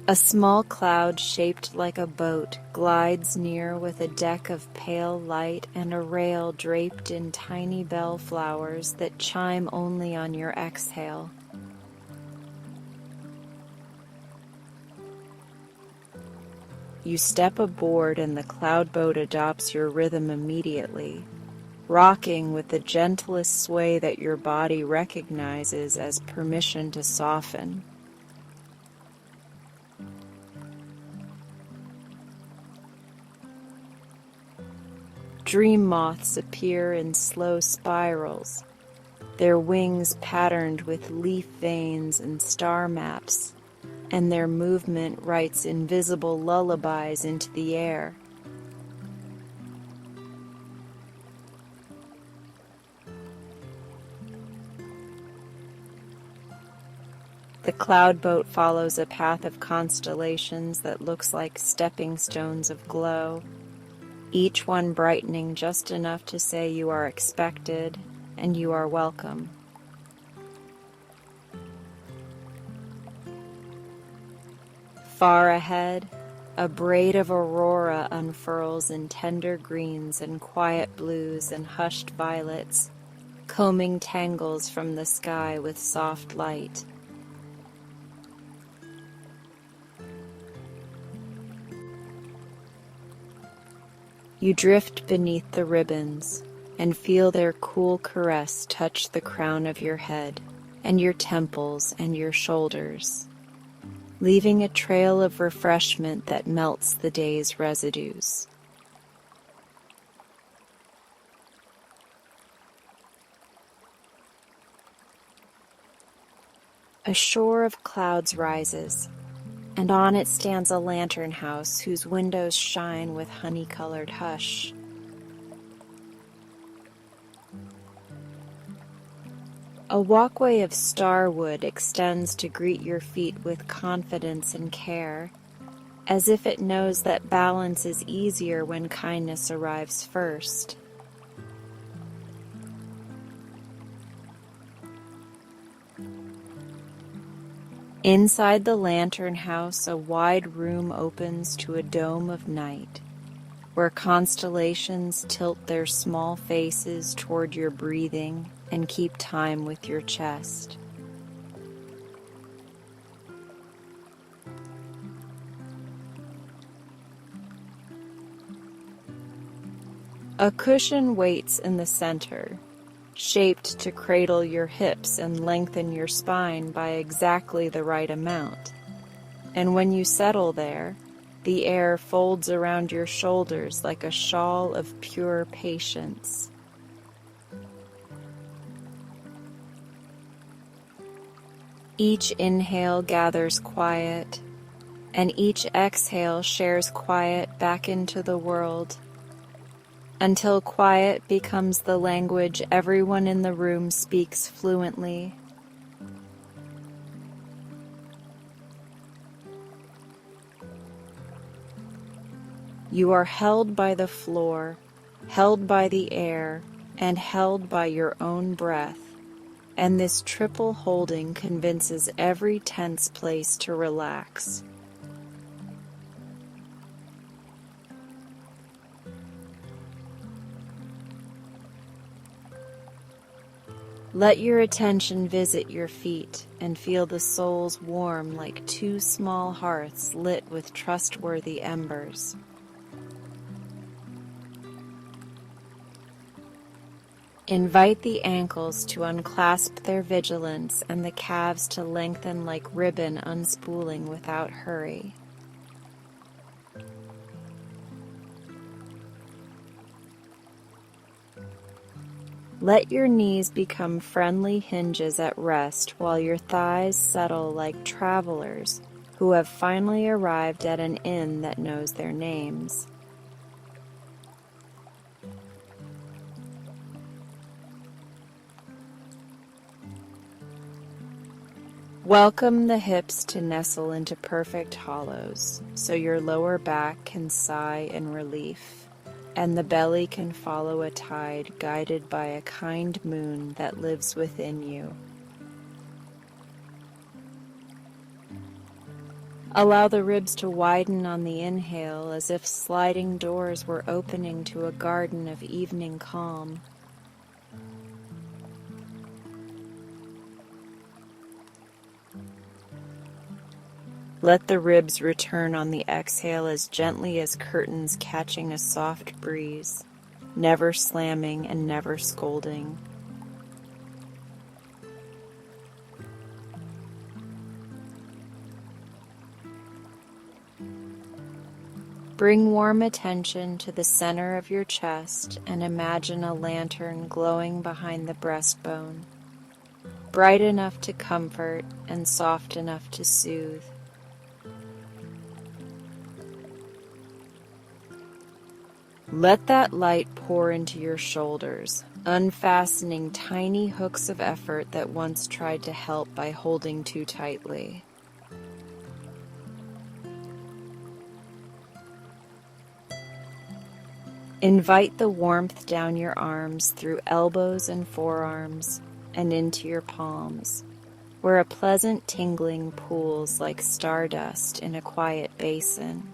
A small cloud shaped like a boat glides near with a deck of pale light and a rail draped in tiny bell flowers that chime only on your exhale. You step aboard and the cloud boat adopts your rhythm immediately, rocking with the gentlest sway that your body recognizes as permission to soften. Dream moths appear in slow spirals, their wings patterned with leaf veins and star maps, and their movement writes invisible lullabies into the air. The cloud boat follows a path of constellations that looks like stepping stones of glow, each one brightening just enough to say you are expected and you are welcome. Far ahead, a braid of aurora unfurls in tender greens and quiet blues and hushed violets, combing tangles from the sky with soft light. You drift beneath the ribbons and feel their cool caress touch the crown of your head and your temples and your shoulders, leaving a trail of refreshment that melts the day's residues. A shore of clouds rises, and on it stands a lantern house whose windows shine with honey-colored hush. A walkway of starwood extends to greet your feet with confidence and care, as if it knows that balance is easier when kindness arrives first. Inside the lantern house, a wide room opens to a dome of night, where constellations tilt their small faces toward your breathing and keep time with your chest. A cushion waits in the center, shaped to cradle your hips and lengthen your spine by exactly the right amount. And when you settle there, the air folds around your shoulders like a shawl of pure patience. Each inhale gathers quiet, and each exhale shares quiet back into the world, until quiet becomes the language everyone in the room speaks fluently. You are held by the floor, held by the air, and held by your own breath, and this triple holding convinces every tense place to relax. Let your attention visit your feet and feel the soles warm like two small hearths lit with trustworthy embers. Invite the ankles to unclasp their vigilance and the calves to lengthen like ribbon unspooling without hurry. Let your knees become friendly hinges at rest while your thighs settle like travelers who have finally arrived at an inn that knows their names. Welcome the hips to nestle into perfect hollows so your lower back can sigh in relief, and the belly can follow a tide guided by a kind moon that lives within you. Allow the ribs to widen on the inhale as if sliding doors were opening to a garden of evening calm. Let the ribs return on the exhale as gently as curtains catching a soft breeze, never slamming and never scolding. Bring warm attention to the center of your chest and imagine a lantern glowing behind the breastbone, bright enough to comfort and soft enough to soothe. Let that light pour into your shoulders, unfastening tiny hooks of effort that once tried to help by holding too tightly. Invite the warmth down your arms through elbows and forearms and into your palms, where a pleasant tingling pools like stardust in a quiet basin.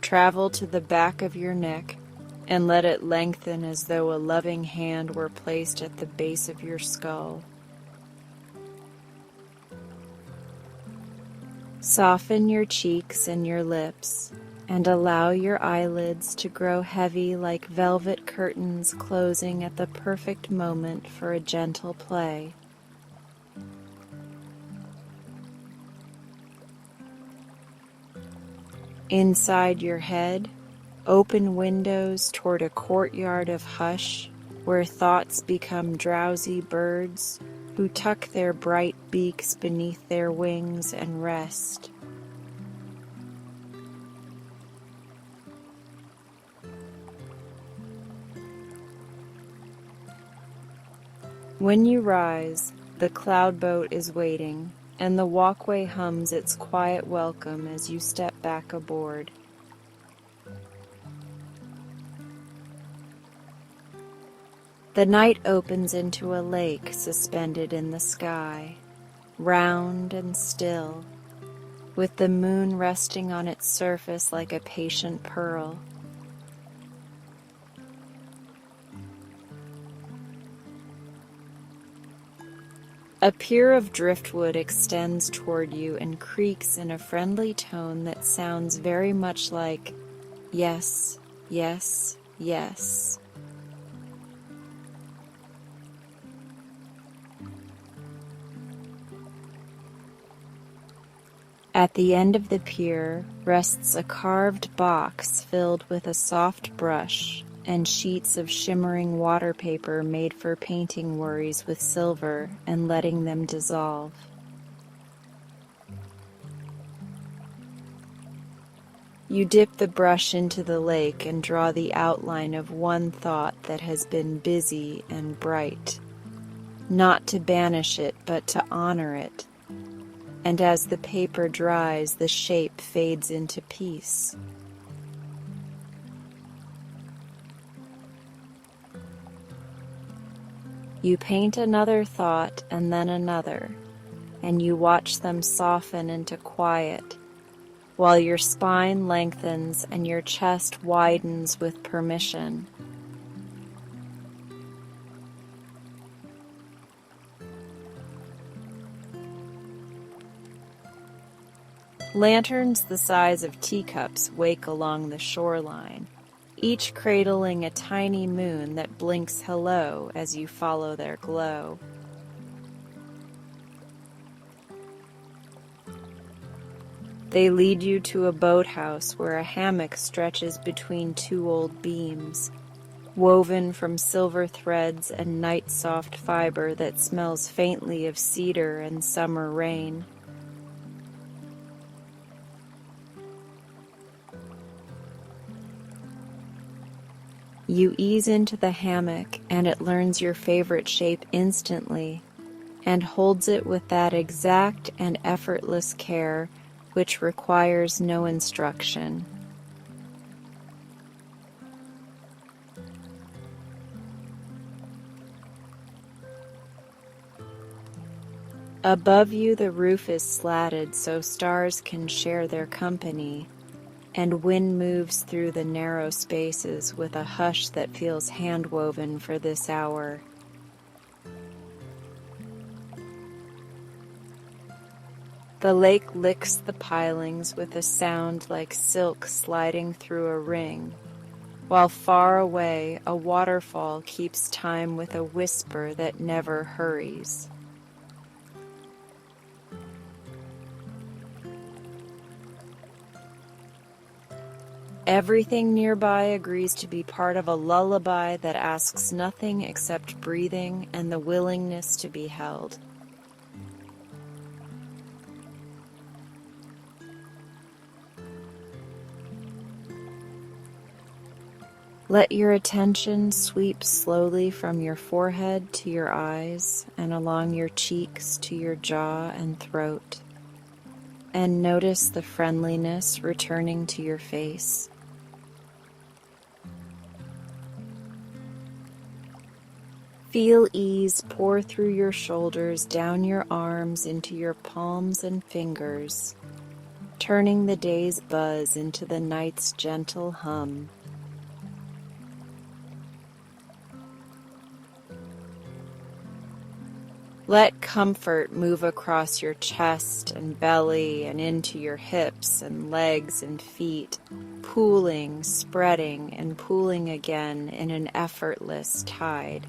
Travel to the back of your neck and let it lengthen as though a loving hand were placed at the base of your skull. Soften your cheeks and your lips, and allow your eyelids to grow heavy like velvet curtains closing at the perfect moment for a gentle play. Inside your head, open windows toward a courtyard of hush where thoughts become drowsy birds who tuck their bright beaks beneath their wings and rest. When you rise, the cloud boat is waiting, and the walkway hums its quiet welcome as you step back aboard. The night opens into a lake suspended in the sky, round and still, with the moon resting on its surface like a patient pearl. A pier of driftwood extends toward you and creaks in a friendly tone that sounds very much like, yes, yes, yes. At the end of the pier rests a carved box filled with a soft brush and sheets of shimmering water paper made for painting worries with silver and letting them dissolve. You dip the brush into the lake and draw the outline of one thought that has been busy and bright, not to banish it but to honor it. And as the paper dries, the shape fades into peace. You paint another thought and then another, and you watch them soften into quiet, while your spine lengthens and your chest widens with permission. Lanterns the size of teacups wake along the shoreline, each cradling a tiny moon that blinks hello as you follow their glow. They lead you to a boathouse where a hammock stretches between two old beams, woven from silver threads and night-soft fiber that smells faintly of cedar and summer rain. You ease into the hammock and it learns your favorite shape instantly and holds it with that exact and effortless care which requires no instruction. Above you the roof is slatted so stars can share their company, and wind moves through the narrow spaces with a hush that feels hand-woven for this hour. The lake licks the pilings with a sound like silk sliding through a ring, while far away a waterfall keeps time with a whisper that never hurries. Everything nearby agrees to be part of a lullaby that asks nothing except breathing and the willingness to be held. Let your attention sweep slowly from your forehead to your eyes and along your cheeks to your jaw and throat, and notice the friendliness returning to your face. Feel ease pour through your shoulders, down your arms, into your palms and fingers, turning the day's buzz into the night's gentle hum. Let comfort move across your chest and belly and into your hips and legs and feet, pooling, spreading, and pooling again in an effortless tide.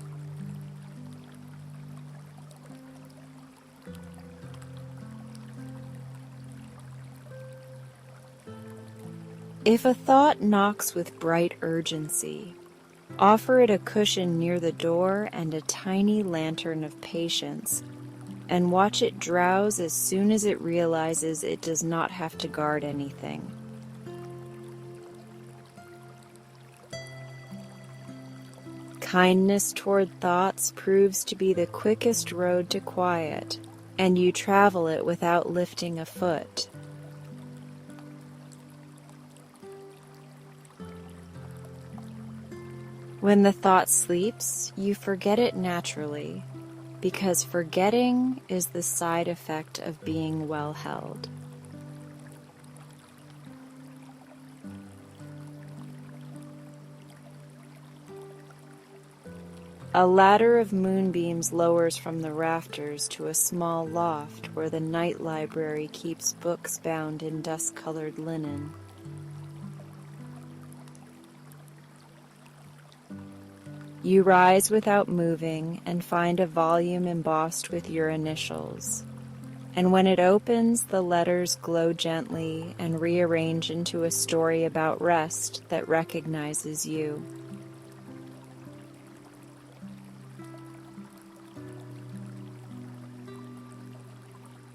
If a thought knocks with bright urgency, offer it a cushion near the door and a tiny lantern of patience, and watch it drowse as soon as it realizes it does not have to guard anything. Kindness toward thoughts proves to be the quickest road to quiet, and you travel it without lifting a foot. When the thought sleeps, you forget it naturally, because forgetting is the side effect of being well held. A ladder of moonbeams lowers from the rafters to a small loft where the night library keeps books bound in dust-colored linen. You rise without moving and find a volume embossed with your initials, and when it opens, the letters glow gently and rearrange into a story about rest that recognizes you.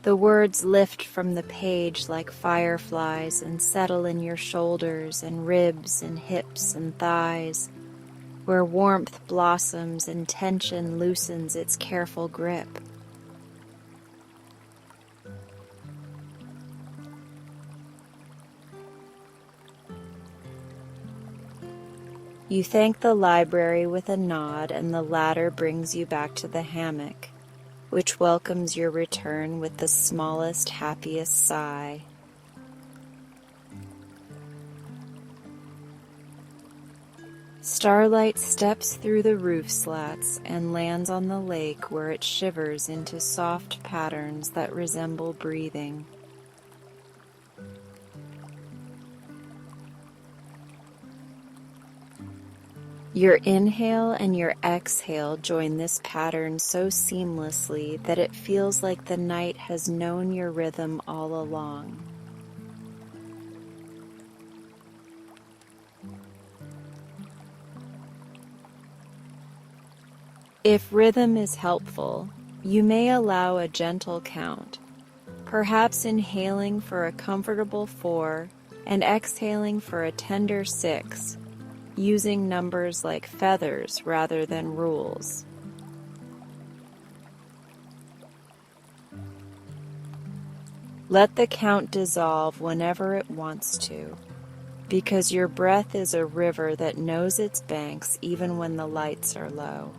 The words lift from the page like fireflies and settle in your shoulders and ribs and hips and thighs, where warmth blossoms and tension loosens its careful grip. You thank the library with a nod, and the ladder brings you back to the hammock, which welcomes your return with the smallest, happiest sigh. Starlight steps through the roof slats and lands on the lake, where it shivers into soft patterns that resemble breathing. Your inhale and your exhale join this pattern so seamlessly that it feels like the night has known your rhythm all along. If rhythm is helpful, you may allow a gentle count, perhaps inhaling for a comfortable 4 and exhaling for a tender 6, using numbers like feathers rather than rules. Let the count dissolve whenever it wants to, because your breath is a river that knows its banks even when the lights are low.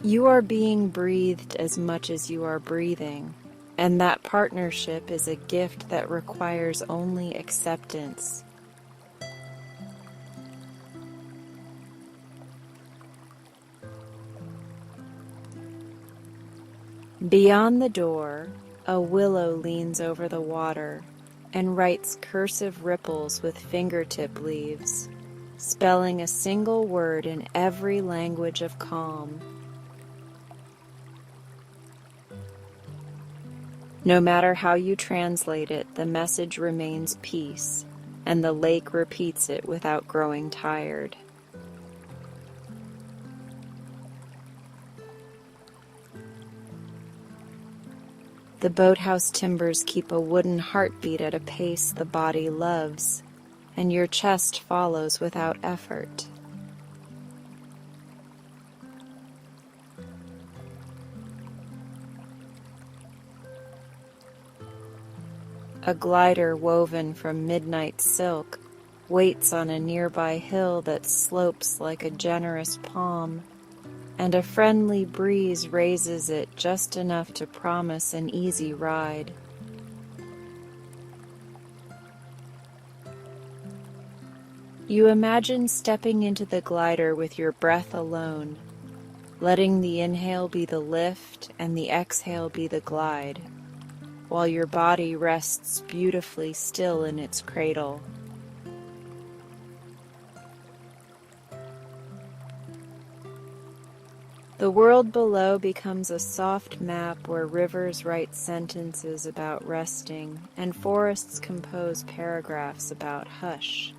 You are being breathed as much as you are breathing, and that partnership is a gift that requires only acceptance. Beyond the door, A willow leans over the water and writes cursive ripples with fingertip leaves, spelling a single word in every language of calm. No matter how you translate it, the message remains peace, and the lake repeats it without growing tired. The boathouse timbers keep a wooden heartbeat at a pace the body loves, and your chest follows without effort. A glider woven from midnight silk waits on a nearby hill that slopes like a generous palm, and a friendly breeze raises it just enough to promise an easy ride. You imagine stepping into the glider with your breath alone, letting the inhale be the lift and the exhale be the glide, while your body rests beautifully still in its cradle. The world below becomes a soft map where rivers write sentences about resting and forests compose paragraphs about hush.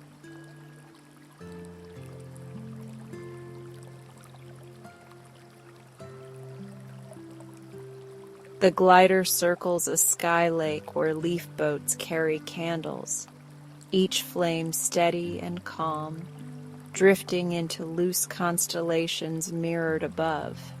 The glider circles a sky lake where leaf boats carry candles, each flame steady and calm, drifting into loose constellations mirrored above.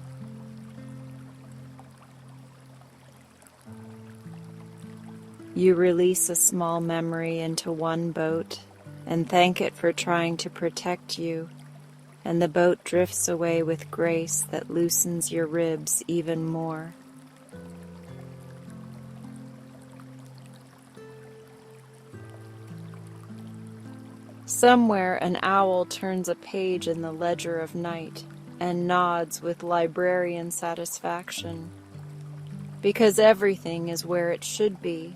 You release a small memory into one boat and thank it for trying to protect you, and the boat drifts away with grace that loosens your ribs even more. Somewhere an owl turns a page in the ledger of night and nods with librarian satisfaction, because everything is where it should be.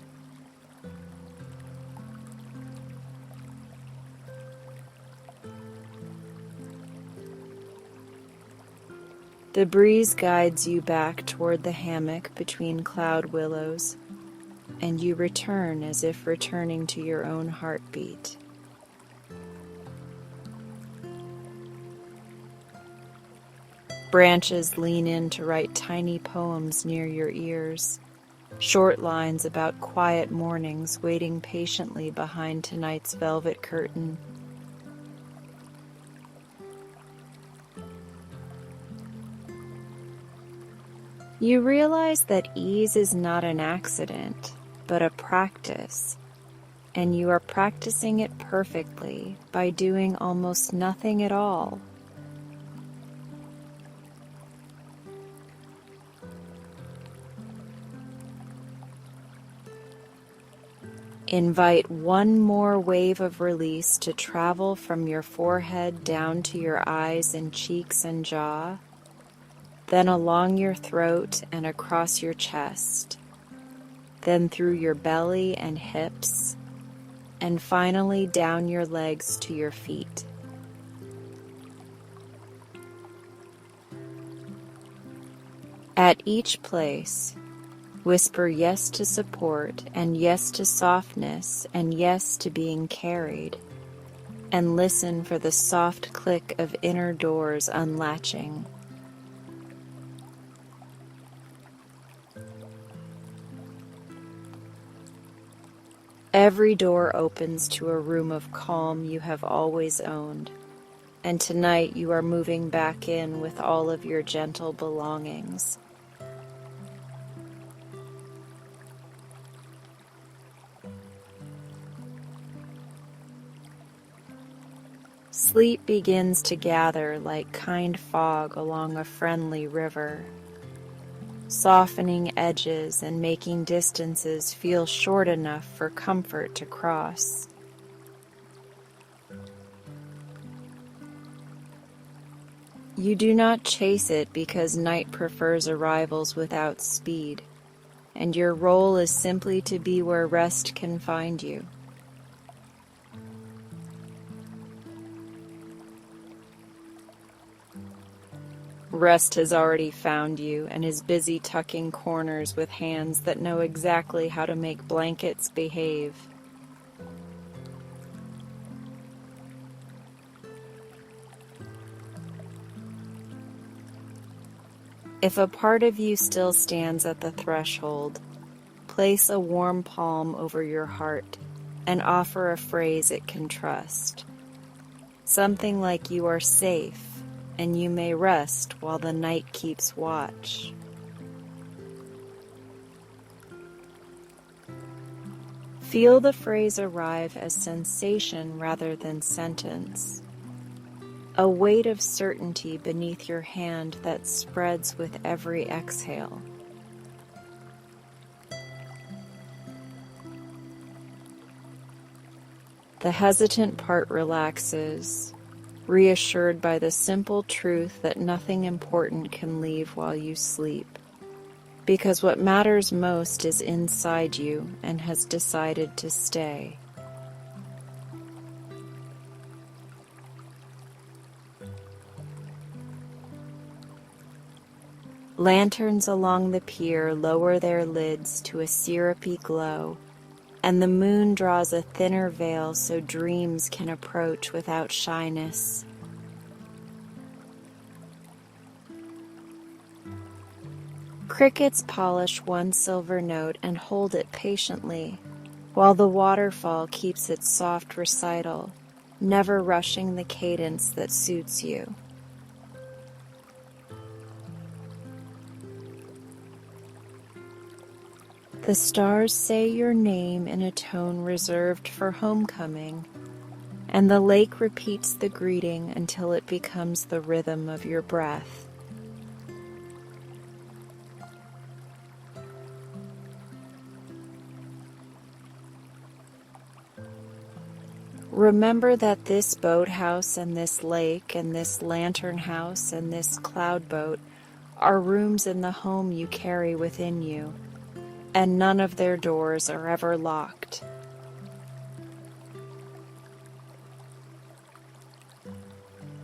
The breeze guides you back toward the hammock between cloud willows, and you return as if returning to your own heartbeat. Branches lean in to write tiny poems near your ears, short lines about quiet mornings waiting patiently behind tonight's velvet curtain. You realize that ease is not an accident, but a practice, and you are practicing it perfectly by doing almost nothing at all. Invite one more wave of release to travel from your forehead down to your eyes and cheeks and jaw, then along your throat and across your chest, then through your belly and hips, and finally down your legs to your feet. At each place, whisper yes to support, and yes to softness, and yes to being carried, and listen for the soft click of inner doors unlatching. Every door opens to a room of calm you have always owned, and tonight you are moving back in with all of your gentle belongings. Sleep begins to gather like kind fog along a friendly river, softening edges and making distances feel short enough for comfort to cross. You do not chase it because night prefers arrivals without speed, and your role is simply to be where rest can find you. Rest has already found you and is busy tucking corners with hands that know exactly how to make blankets behave. If a part of you still stands at the threshold, place a warm palm over your heart and offer a phrase it can trust. Something like "you are safe and you may rest while the night keeps watch." Feel the phrase arrive as sensation rather than sentence. A weight of certainty beneath your hand that spreads with every exhale. The hesitant part relaxes, reassured by the simple truth that nothing important can leave while you sleep, because what matters most is inside you and has decided to stay. Lanterns along the pier lower their lids to a syrupy glow, and the moon draws a thinner veil so dreams can approach without shyness. Crickets polish one silver note and hold it patiently, while the waterfall keeps its soft recital, never rushing the cadence that suits you. The stars say your name in a tone reserved for homecoming, and the lake repeats the greeting until it becomes the rhythm of your breath. Remember that this boathouse and this lake and this lantern house and this cloud boat are rooms in the home you carry within you, and none of their doors are ever locked.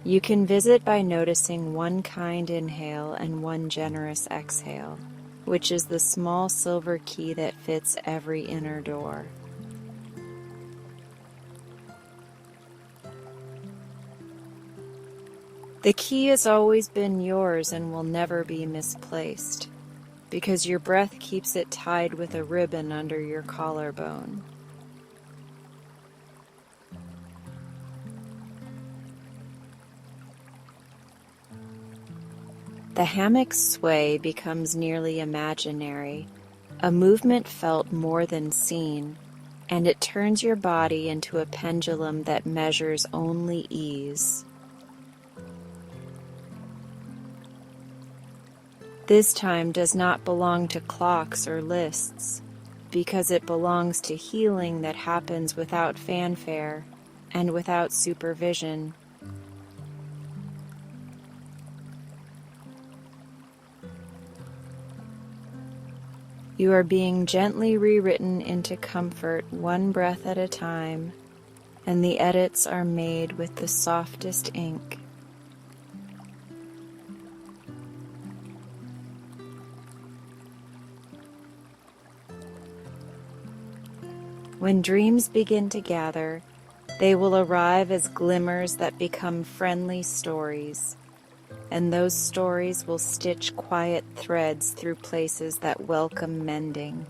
You can visit by noticing one kind inhale and one generous exhale, which is the small silver key that fits every inner door. The key has always been yours and will never be misplaced, because your breath keeps it tied with a ribbon under your collarbone. The hammock's sway becomes nearly imaginary, a movement felt more than seen, and it turns your body into a pendulum that measures only ease. This time does not belong to clocks or lists, because it belongs to healing that happens without fanfare and without supervision. You are being gently rewritten into comfort one breath at a time, and the edits are made with the softest ink. When dreams begin to gather, they will arrive as glimmers that become friendly stories, and those stories will stitch quiet threads through places that welcome mending.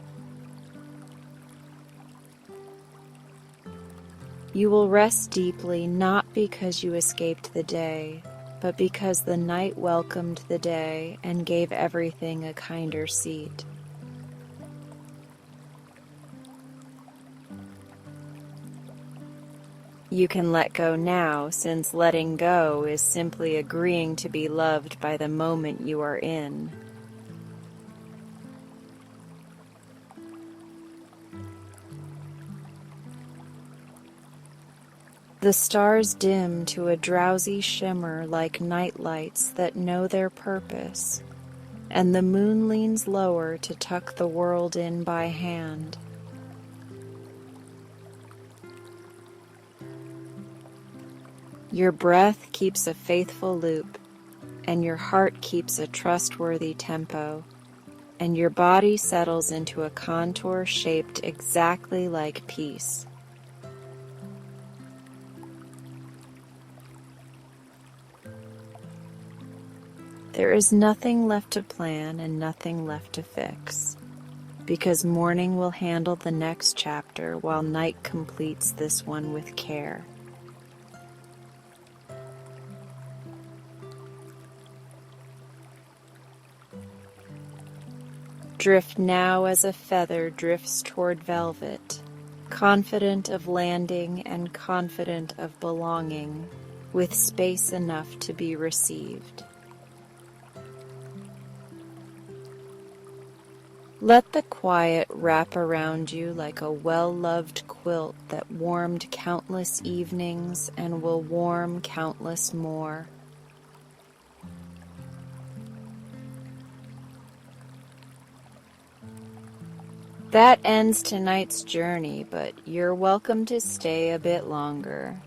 You will rest deeply not because you escaped the day, but because the night welcomed the day and gave everything a kinder seat. You can let go now, since letting go is simply agreeing to be loved by the moment you are in. The stars dim to a drowsy shimmer like night lights that know their purpose, and the moon leans lower to tuck the world in by hand. Your breath keeps a faithful loop, and your heart keeps a trustworthy tempo, and your body settles into a contour shaped exactly like peace. There is nothing left to plan and nothing left to fix, because morning will handle the next chapter while night completes this one with care. Drift now as a feather drifts toward velvet, confident of landing and confident of belonging, with space enough to be received. Let the quiet wrap around you like a well-loved quilt that warmed countless evenings and will warm countless more. That ends tonight's journey, but you're welcome to stay a bit longer.